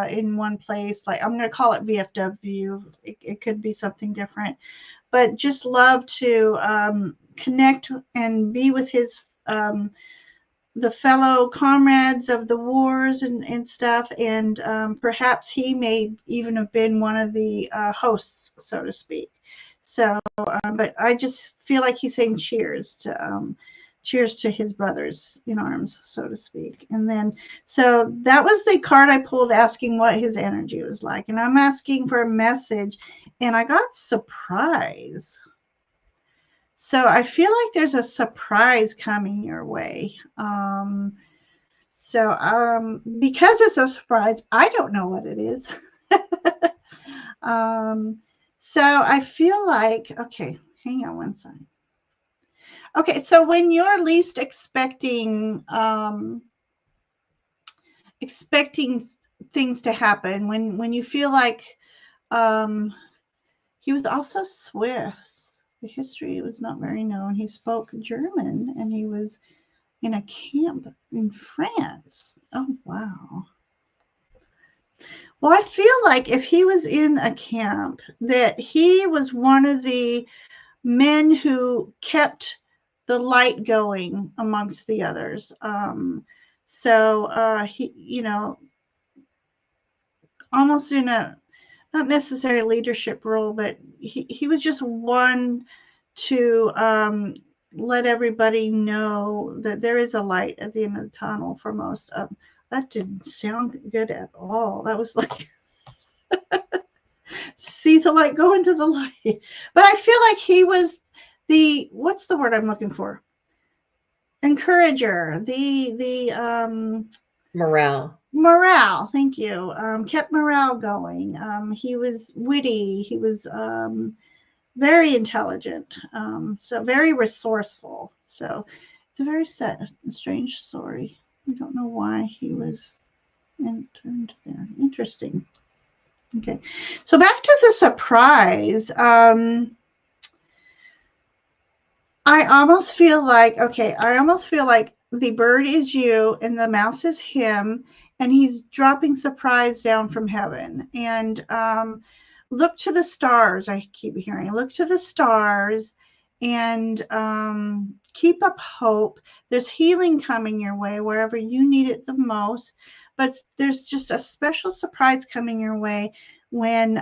in one place? Like, I'm going to call it VFW. It could be something different, but just love to connect and be with his the fellow comrades of the wars and stuff, and perhaps he may even have been one of the hosts, so to speak. So, but I just feel like he's saying cheers to his brothers in arms, so to speak. And then, so that was the card I pulled asking what his energy was like, and I'm asking for a message, and I got surprise. So I feel like there's a surprise coming your way. Because it's a surprise, I don't know what it is. um, so I feel like, okay, hang on one second. Okay, so when you're least expecting things to happen, when you feel like um, He was also Swiss. The history was not very known. He spoke German and he was in a camp in France. Oh, wow. Well, I feel like if he was in a camp, that he was one of the men who kept the light going amongst the others. He, almost in a not necessarily leadership role, but he was just one to let everybody know that there is a light at the end of the tunnel for most of them. That didn't sound good at all. That was like see the light, go into the light. But I feel like he was what's the word I'm looking for? Encourager, the morale. Thank you. Kept morale going. He was witty. He was very intelligent. So very resourceful. So it's a very sad, strange story. I don't know why he was interned there. Interesting. Okay, so back to the surprise. I almost feel like the bird is you and the mouse is him, and he's dropping surprise down from heaven. And look to the stars. I keep hearing, look to the stars, and keep up hope. There's healing coming your way wherever you need it the most. But there's just a special surprise coming your way when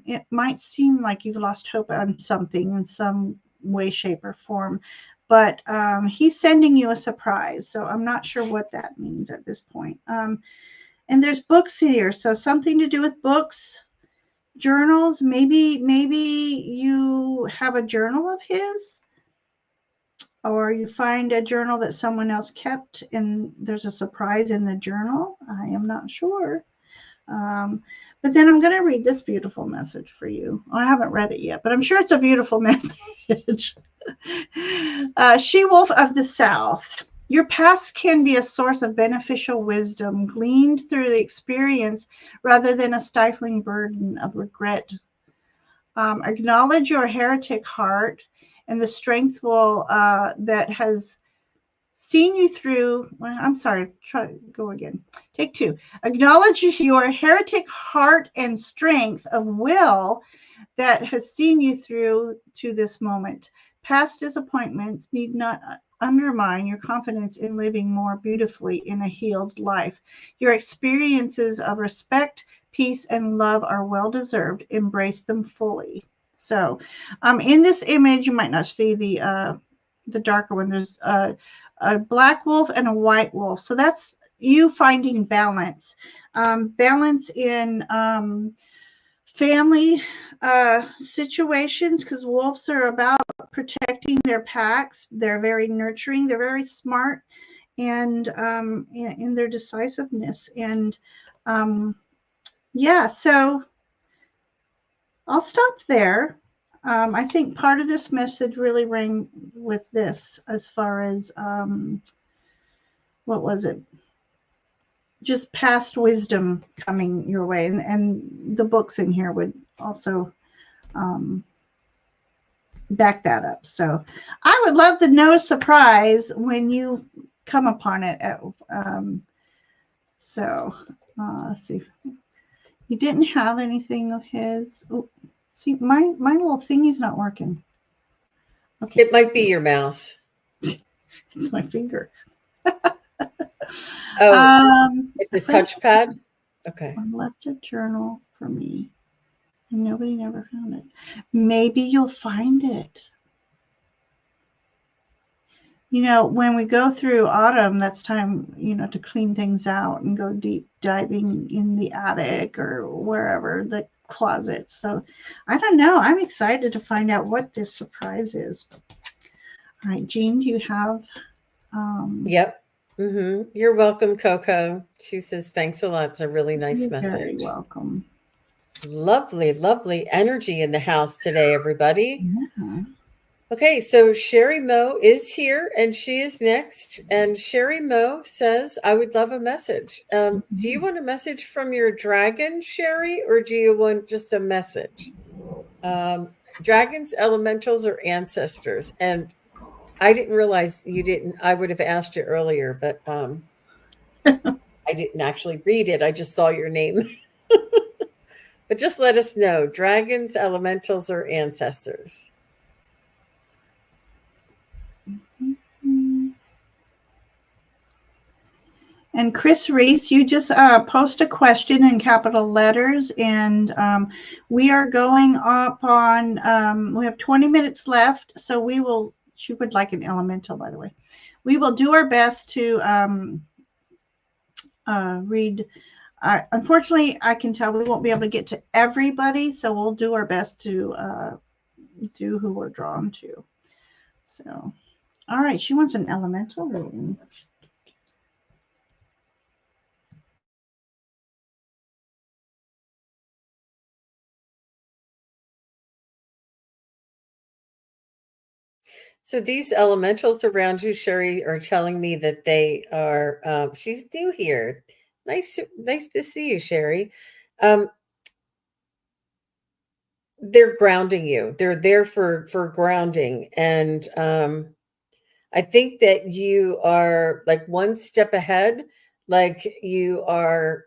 it might seem like you've lost hope on something in some way, shape, or form. But he's sending you a surprise. So I'm not sure what that means at this point. And there's books here. So something to do with books, journals. Maybe you have a journal of his, or you find a journal that someone else kept and there's a surprise in the journal. I am not sure. But then I'm going to read this beautiful message for you. I haven't read it yet, but I'm sure it's a beautiful message. She-wolf of the South. Your past can be a source of beneficial wisdom gleaned through the experience rather than a stifling burden of regret. Acknowledge your heretic heart and the strength that has seen you through. Well, I'm sorry. Go again. Take two. Acknowledge your heretic heart and strength of will that has seen you through to this moment. Past disappointments need not undermine your confidence in living more beautifully in a healed life. Your experiences of respect, peace, and love are well deserved. Embrace them fully. So, in this image, you might not see the darker one. There's a black wolf and a white wolf. So that's you finding balance, balance in family situations, because wolves are about protecting their packs. They're very nurturing. They're very smart, and in their decisiveness. And yeah, so I'll stop there. I think part of this message really rang with this as far as what was it? Just past wisdom coming your way, and the books in here would also back that up. So I would love to know a surprise when you come upon it. Let's see. You didn't have anything of his. Oh, see, my little thingy's not working. Okay. It might be your mouse. It's my finger. It's a touchpad? Okay. Left a journal for me, and nobody never found it. Maybe you'll find it. When we go through autumn, that's time, to clean things out and go deep diving in the attic or wherever, the closet. So I don't know. I'm excited to find out what this surprise is. All right, Jean, do you have? Yep. Mm-hmm. You're welcome, Coco. She says, thanks a lot. It's a really nice message. You're very welcome. Lovely, lovely energy in the house today, everybody. Yeah. Okay, so Sherry Moe is here, and she is next. And Sherry Moe says, I would love a message. Do you want a message from your dragon, Sherry, or do you want just a message? Dragons, elementals, or ancestors. And I didn't realize you didn't. I would have asked you earlier, but I didn't actually read it. I just saw your name. But just let us know, dragons, elementals, or ancestors. And Chris Reese, you just post a question in capital letters, and we are going up on, we have 20 minutes left, so we will, she would like an elemental, by the way. We will do our best to read. Unfortunately, I can tell we won't be able to get to everybody, so we'll do our best to do who we're drawn to. So, all right, she wants an elemental reading. So these elementals around you, Sherry, are telling me that they are. She's new here. Nice to see you, Sherry. Um, they're grounding you. They're there for grounding, and I think that you are like one step ahead, like you are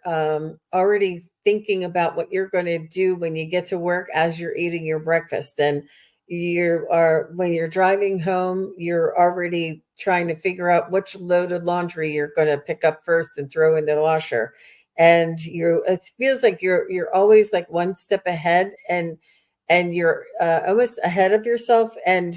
already thinking about what you're going to do when you get to work as you're eating your breakfast. And you are, when you're driving home, you're already trying to figure out which load of laundry you're going to pick up first and throw in the washer. And it feels like you're always like one step ahead, and you're almost ahead of yourself. And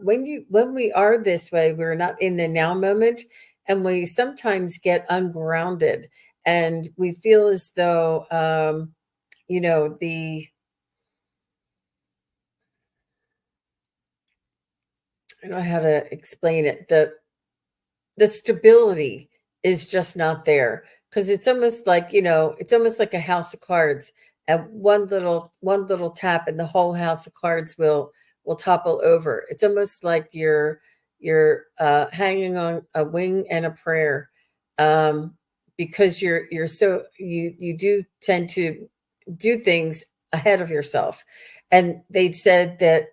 when we are this way, we're not in the now moment, and we sometimes get ungrounded, and we feel as though the I don't know how to explain it. The stability is just not there, because it's almost like a house of cards, and one little tap and the whole house of cards will topple over. It's almost like you're hanging on a wing and a prayer, um because you do tend to do things ahead of yourself. And they said that,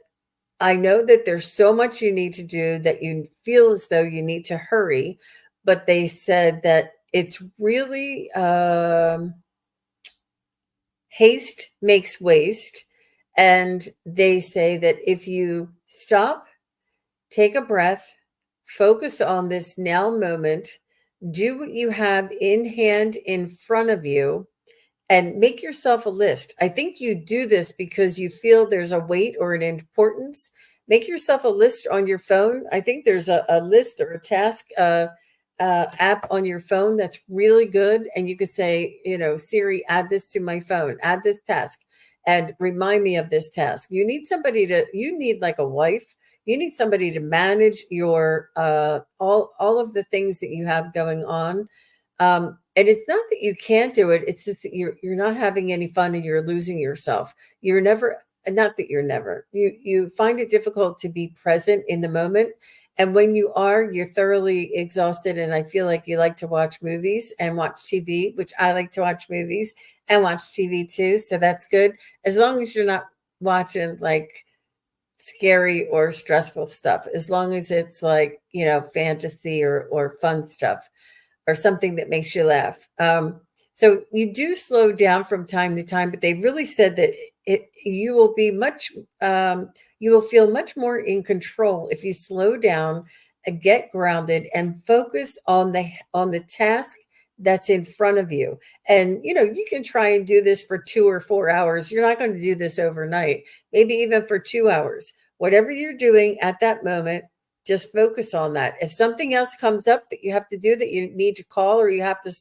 I know that there's so much you need to do that you feel as though you need to hurry, but they said that it's really haste makes waste. And they say that if you stop, take a breath, focus on this now moment, do what you have in hand in front of you, and make yourself a list. I think you do this because you feel there's a weight or an importance. Make yourself a list on your phone. I think there's a list or a task app on your phone that's really good. And you could say, Siri, add this to my phone, add this task, and remind me of this task. You need like a wife. You need somebody to manage your all of the things that you have going on. And it's not that you can't do it, it's just that you're not having any fun and you're losing yourself. You're never Not that you're never. You find it difficult to be present in the moment. And when you are, you're thoroughly exhausted. And I feel like you like to watch movies and watch TV, which I like to watch movies and watch TV too. So that's good. As long as you're not watching like scary or stressful stuff, as long as it's like, fantasy or fun stuff, or something that makes you laugh. So you do slow down from time to time, but they really said that you will be you will feel much more in control if you slow down and get grounded and focus on the task that's in front of you. And you can try and do this for 2 or 4 hours. You're not going to do this overnight. Maybe even for 2 hours. Whatever you're doing at that moment, just focus on that. If something else comes up that you have to do, that you need to call, or you have to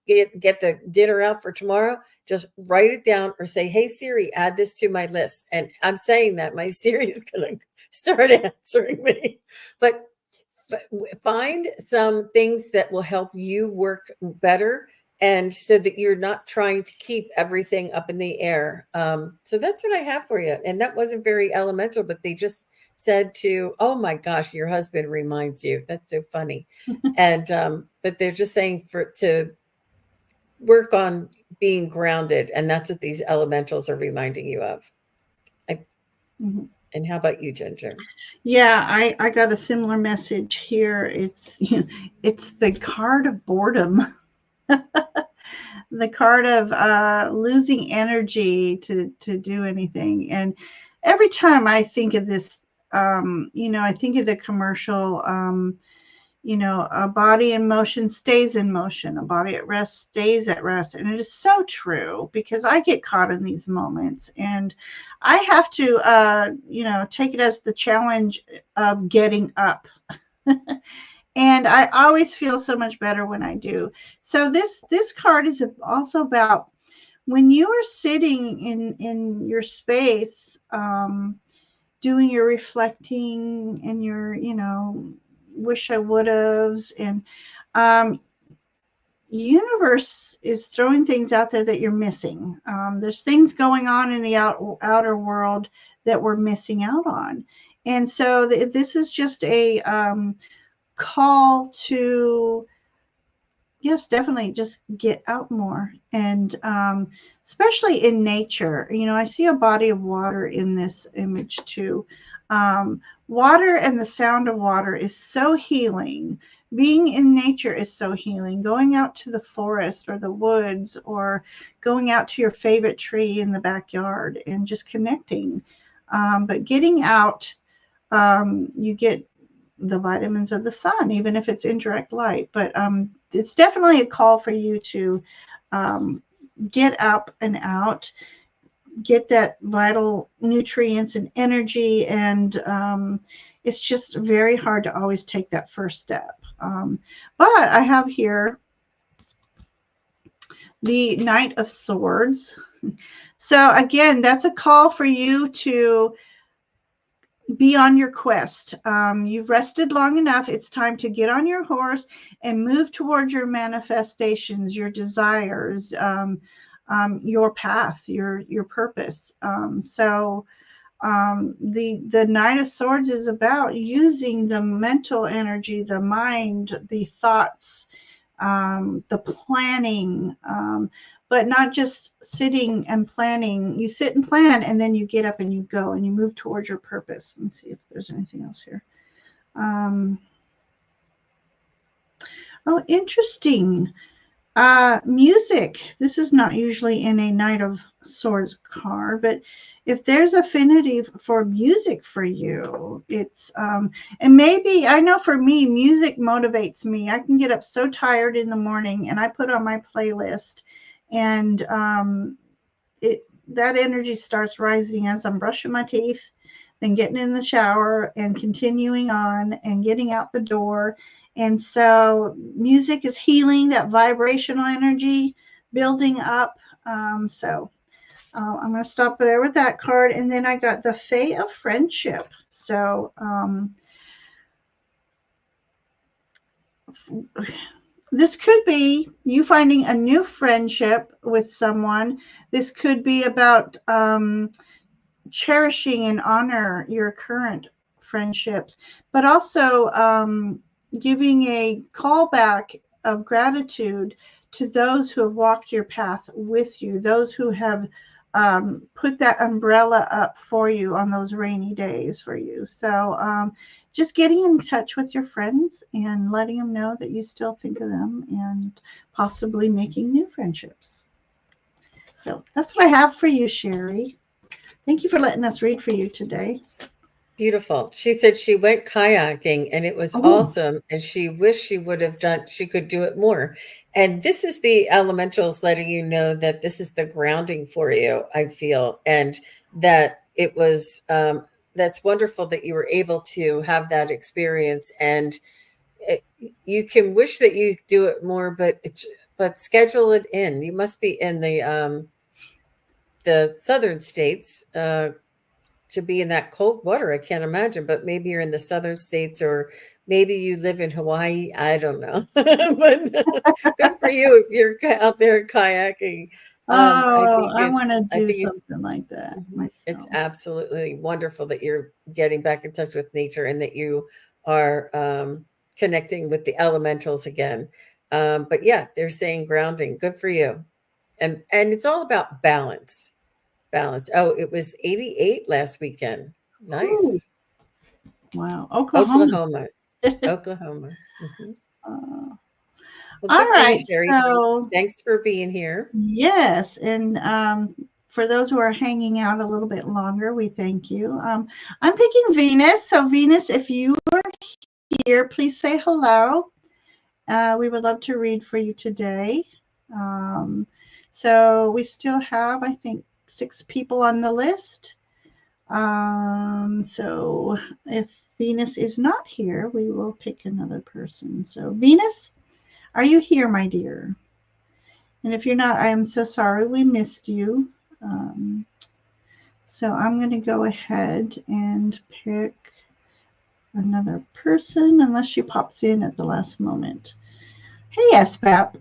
get the dinner out for tomorrow, just write it down or say, hey, Siri, add this to my list. And I'm saying that my Siri is going to start answering me. But find some things that will help you work better, and so that you're not trying to keep everything up in the air. So that's what I have for you. And that wasn't very elemental, but they just said oh my gosh, your husband reminds you. That's so funny. And but they're just saying to work on being grounded, and that's what these elementals are reminding you of. Mhm. And how about you, Ginger? Yeah, I got a similar message here. It's it's the card of boredom, the card of losing energy to do anything. And every time I think of this, I think of the commercial. A body in motion stays in motion, a body at rest stays at rest. And it is so true because I get caught in these moments and I have to, take it as the challenge of getting up. And I always feel so much better when I do. So this card is also about when you are sitting in your space, doing your reflecting and your, wish I would have's, and um, universe is throwing things out there that you're missing. There's things going on in the outer world that we're missing out on. And so this is just a call to, yes, definitely just get out more. And especially in nature, I see a body of water in this image too. Water and the sound of water is so healing. Being in nature is so healing. Going out to the forest or the woods or going out to your favorite tree in the backyard and just connecting. But getting out, you get the vitamins of the sun, even if it's indirect light. But it's definitely a call for you to um, get up and out, get that vital nutrients and energy. And it's just very hard to always take that first step. But I have here the Knight of Swords. So again, that's a call for you to be on your quest. You've rested long enough. It's time to get on your horse and move towards your manifestations, your desires, your path, your purpose. The Knight of Swords is about using the mental energy, the mind, the thoughts, the planning, but not just sitting and planning. You sit and plan, and then you get up and you go and you move towards your purpose. Let's see if there's anything else here. Oh, interesting. Music. This is not usually in a Knight of Swords card, but if there's affinity for music for you, it's and maybe I know for me, music motivates me. I can get up so tired in the morning, and I put on my playlist, and it that energy starts rising as I'm brushing my teeth, then getting in the shower and continuing on and getting out the door. And so music is healing that vibrational energy, building up. I'm going to stop there with that card. And then I got the Fae of Friendship. So this could be you finding a new friendship with someone. This could be about cherishing and honor your current friendships, but also giving a callback of gratitude to those who have walked your path with you, those who have put that umbrella up for you on those rainy days for you. So just getting in touch with your friends and letting them know that you still think of them and possibly making new friendships. So that's what I have for you, Sherry. Thank you for letting us read for you today. Beautiful. She said she went kayaking and it was Oh, awesome. And she wished she could do it more. And this is the elementals letting you know that this is the grounding for you, I feel. And that it was, that's wonderful that you were able to have that experience. And it, you can wish that you do it more, but schedule it in. You must be in the southern states, to be in that cold water. I can't imagine, but maybe you're in the southern states or maybe you live in Hawaii. I don't know. But good for you if you're out there kayaking. oh, I want to I do think something like that it's myself. absolutely wonderful that you're getting back in touch with nature and that you are connecting with the elementals again. But yeah, they're saying grounding. Good for you. And it's all about balance. balance. Oh, it was 88 last weekend. Ooh, Nice. wow. Oklahoma. Oklahoma. Oklahoma. Mhm. Uh, Well, all good thing, right. Sherry. So, Thanks for being here. yes. And for those who are hanging out a little bit longer, we thank you. I'm picking Venus. So, Venus, if you are here, please say hello. We would love to read for you today. Um, so, we still have, I think, 6 people on the list. So if Venus is not here, we will pick another person. So Venus, are you here, my dear? And if you're not, I am so sorry we missed you. Um, so I'm going to go ahead and pick another person unless she pops in at the last moment. Hey, SPAP.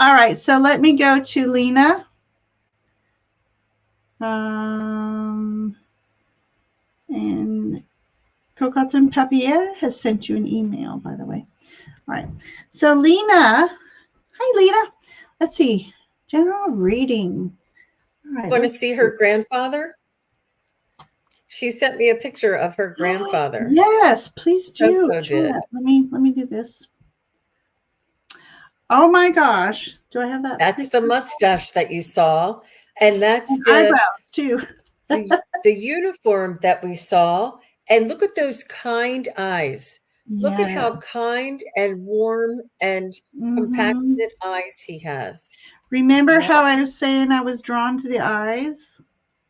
All right, so let me go to Lena. And Cocotte Papier has sent you an email, by the way. All right. So Lena, hi Lena. Let's see. General reading. All right. Want to see her grandfather? She sent me a picture of her grandfather. Yes, please do. Coco did. Let me do this. Oh my gosh. Do I have that? That's the mustache that you saw, and that's And eyebrows too. the uniform that we saw. And look at those kind eyes. Look at how Yes. kind and warm and Mm-hmm. compassionate eyes he has. Remember Wow. how I was saying I was drawn to the eyes?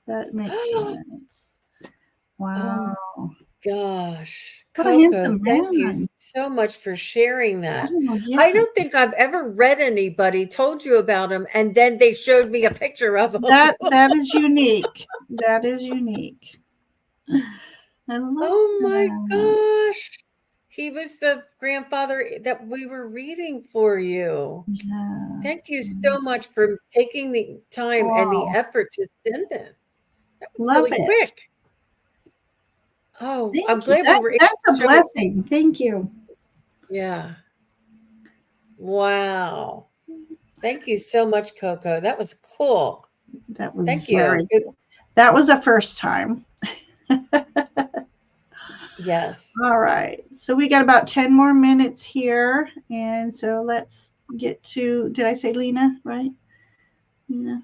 That makes sense. Oh Wow. gosh, What a Coco, handsome thank you man. so much for sharing that. Oh, yeah. I don't think I've ever read anybody told you about him, and then they showed me a picture of him. That is unique. That is unique. I love Oh my that. gosh. He was the grandfather that we were reading for you. Yeah. Thank you so much for taking the time and the Oh, effort to send this. That was love really it. quick. Oh, I'm Thank you. glad we were able That's a to show it. blessing. Thank you. Yeah. Wow. Thank you so much, Coco. That was cool. That was Thank you. very cool. That was a first time. Yes. All right. So we got about 10 more minutes here. And so let's get to, did I say Lena, right? Lena?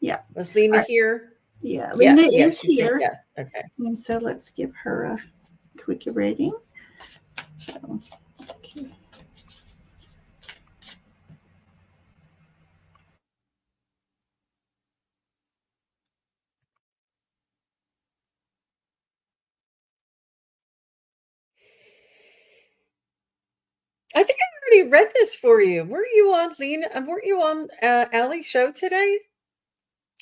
Yeah. Was Lena All right. here? Yeah. Yeah, Lena yeah, is she said here. yes. Okay. And so let's give her a quick rating. So, okay. I think I already read this for you. Weren't you on Lena? Weren't you on Allie's show today?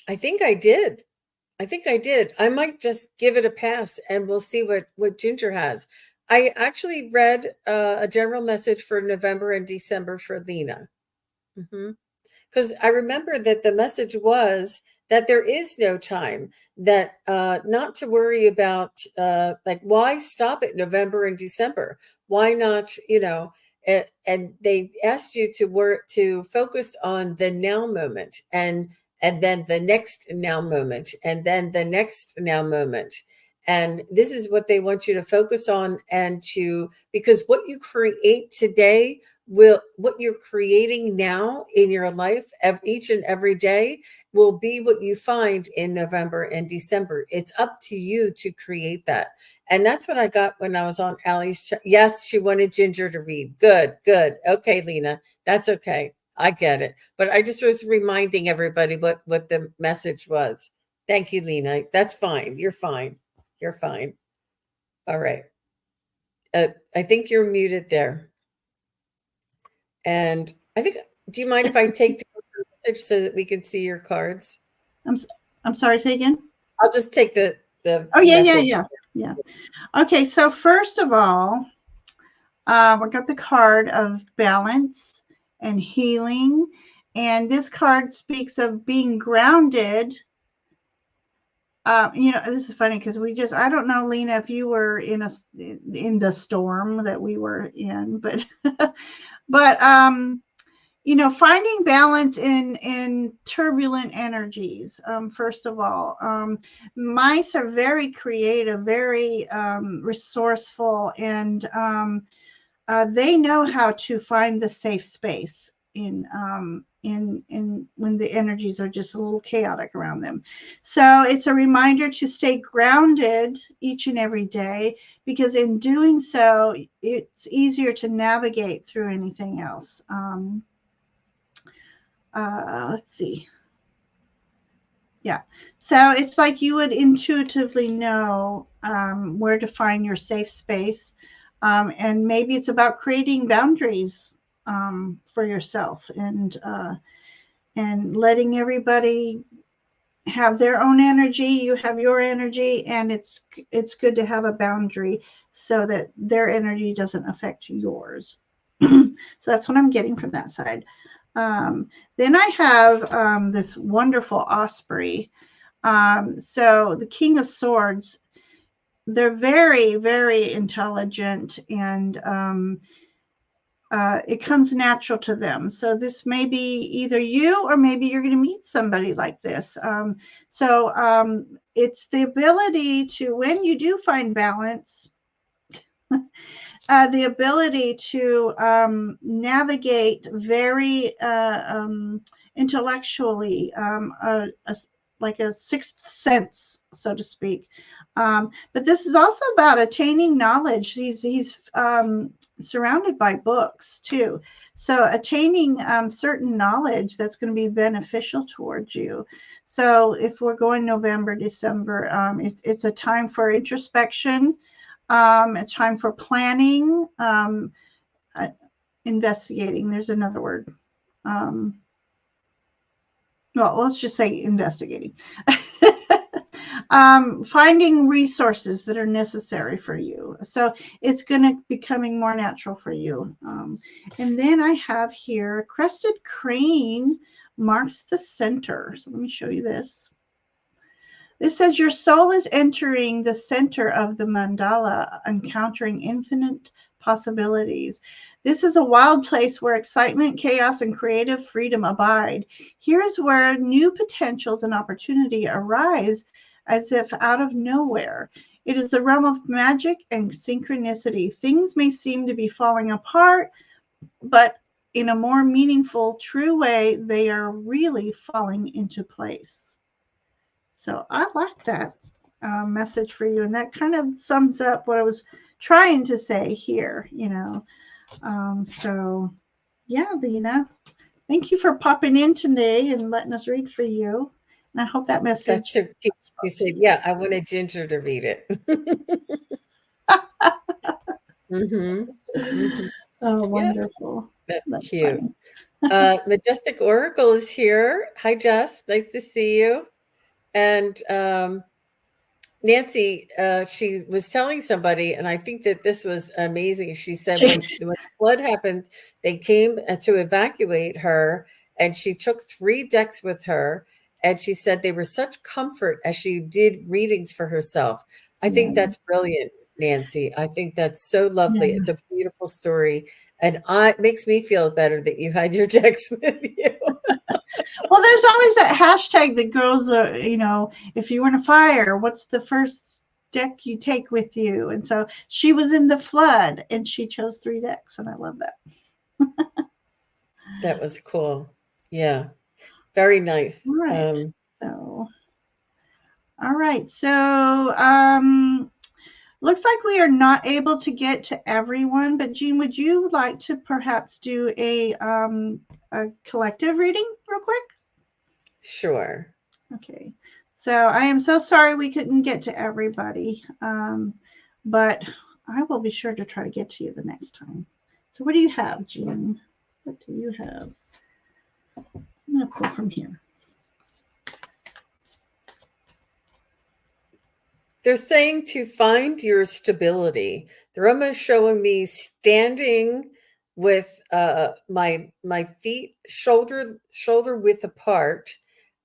I think I did. I think I did. I might just give it a pass and we'll see what Ginger has. I actually read a general message for November and December for Lena. Because I remember that the message was that there is no time, that not to worry about, like, why stop at November and December? Why not, and they asked you to work to focus on the now moment, and then the next now moment, and then the next now moment. And this is what they want you to focus on, and to, because what you create today will, what you're creating now in your life each and every day will be what you find in November and December. It's up to you to create that. And that's what I got when I was on Allie's. Yes, she wanted Ginger to read. Good, good. Okay, Lena, that's okay. I get it. But I just was reminding everybody what the message was. Thank you, Lena. That's fine. You're fine. You're fine. All right. I think you're muted there. And I think, do you mind if I take down the message so that we can see your cards? I'm, I'm sorry, say again. I'll just take the Oh, message. yeah. Okay, so first of all, we got the card of balance and healing. And this card speaks of being grounded. This is funny because I don't know, Lena, if you were in the storm that we were in, but finding balance in turbulent energies. First of all, mice are very creative, very resourceful, and they know how to find the safe space in when the energies are just a little chaotic around them. So it's a reminder to stay grounded each and every day, because in doing so, it's easier to navigate through anything else. Let's see. Yeah. So it's like you would intuitively know where to find your safe space. And maybe it's about creating boundaries for yourself, and letting everybody have their own energy. You have your energy, and it's good to have a boundary so that their energy doesn't affect yours. So that's what I'm getting from that side. Then I have this wonderful osprey. So the King of Swords, they're very, very intelligent, and it comes natural to them. So this may be either you, or maybe you're going to meet somebody like this. It's the ability to, when you do find balance, the ability to navigate very intellectually, like a sixth sense, so to speak. But this is also about attaining knowledge. He's surrounded by books too, so attaining certain knowledge that's going to be beneficial towards you. So if we're going November, December, it's a time for introspection, a time for planning, investigating. There's another word. Well, let's just say investigating. Finding resources that are necessary for you. So it's going to be becoming more natural for you. And then I have here a crested crane marks the center. So let me show you this. This says your soul is entering the center of the mandala, encountering infinite possibilities. This is a wild place where excitement, chaos, and creative freedom abide. Here's where new potentials and opportunity arise as if out of nowhere. It is the realm of magic and synchronicity. Things may seem to be falling apart, but in a more meaningful, true way, they are really falling into place. So I like that message for you. And that kind of sums up what I was trying to say here, So, yeah, Lena, thank you for popping in today and letting us read for you. And I hope that message. That's so cute. She said, "Yeah, I wanted Ginger to read it." Mm-hmm. Mm-hmm. Oh, Yep, wonderful. that's That's cute. funny. Majestic Oracle is here. Hi, Jess. Nice to see you. And Nancy, she was telling somebody, and I think that this was amazing. She said when the flood happened, they came to evacuate her, and she took 3 decks with her. And she said they were such comfort as she did readings for herself. I think Yeah. that's brilliant, Nancy. I think that's so lovely. Yeah. It's a beautiful story. And it makes me feel better that you had your decks with you. Well, there's always that hashtag that goes, if you were in a fire, what's the first deck you take with you? And so she was in the flood and she chose 3 decks. And I love that. That was cool. Yeah. Very nice. All right. So, all right. So, looks like we are not able to get to everyone, but Jean, would you like to perhaps do a collective reading real quick? Sure. Okay. So I am so sorry we couldn't get to everybody, but I will be sure to try to get to you the next time. So what do you have, Jean? What do you have? I'm going to pull from here. They're saying to find your stability. They're almost showing me standing with my feet shoulder width apart,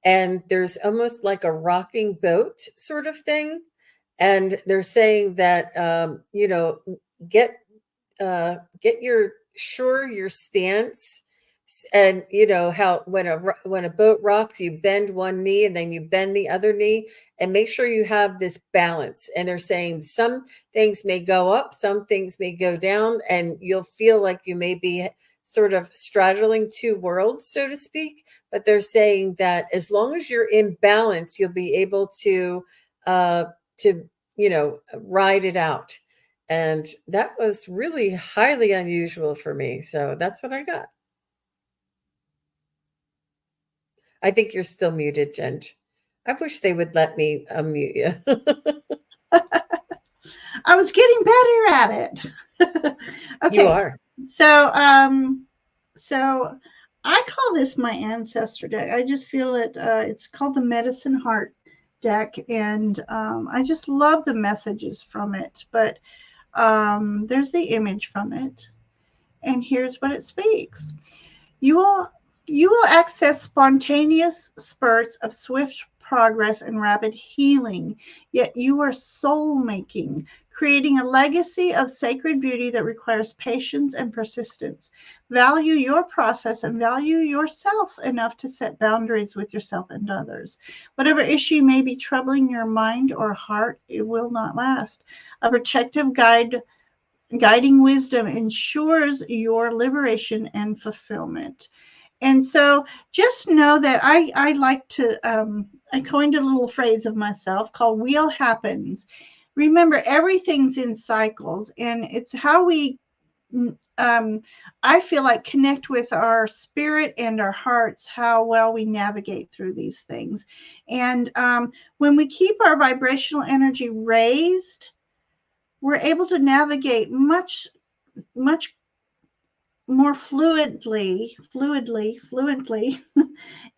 and there's almost like a rocking boat sort of thing. And they're saying that get your stance And you know how when a boat rocks, you bend one knee and then you bend the other knee, and make sure you have this balance. And they're saying some things may go up, some things may go down, and you'll feel like you may be sort of straddling two worlds, so to speak. But they're saying that as long as you're in balance, you'll be able uh to ride it out. And that was really highly unusual for me, so that's what I got. I think you're still muted, Jen. I wish they would let me unmute you. I was getting better at it. You Okay, are. so I call this my ancestor deck. I just feel it's called the Medicine Heart deck, and I just love the messages from it. But there's the image from it, and here's what it speaks. You will you will access spontaneous spurts of swift progress and rapid healing, yet you are soul making, creating a legacy of sacred beauty that requires patience and persistence. Value your process and value yourself enough to set boundaries with yourself and others. Whatever issue may be troubling your mind or heart, it will not last. A protective guiding wisdom ensures your liberation and fulfillment. And so just know that I like to, I coined a little phrase of myself called wheel happens. Remember, everything's in cycles, and it's how we, I feel like, connect with our spirit and our hearts, how well we navigate through these things. And when we keep our vibrational energy raised, we're able to navigate much more fluently,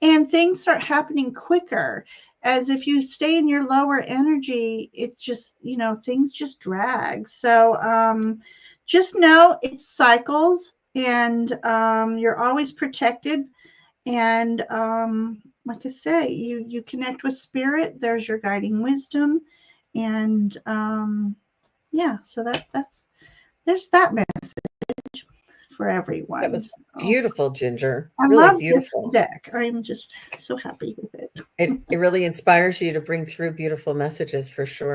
and things start happening quicker. As if you stay in your lower energy, it's just, things just drag. So just know it's cycles, and you're always protected. And like I say, you connect with spirit. There's your guiding wisdom, and yeah. So there's that message for That everyone. was So, beautiful, Ginger. I Really love this beautiful. deck. I'm just so happy with it. It really inspires you to bring through beautiful messages for sure.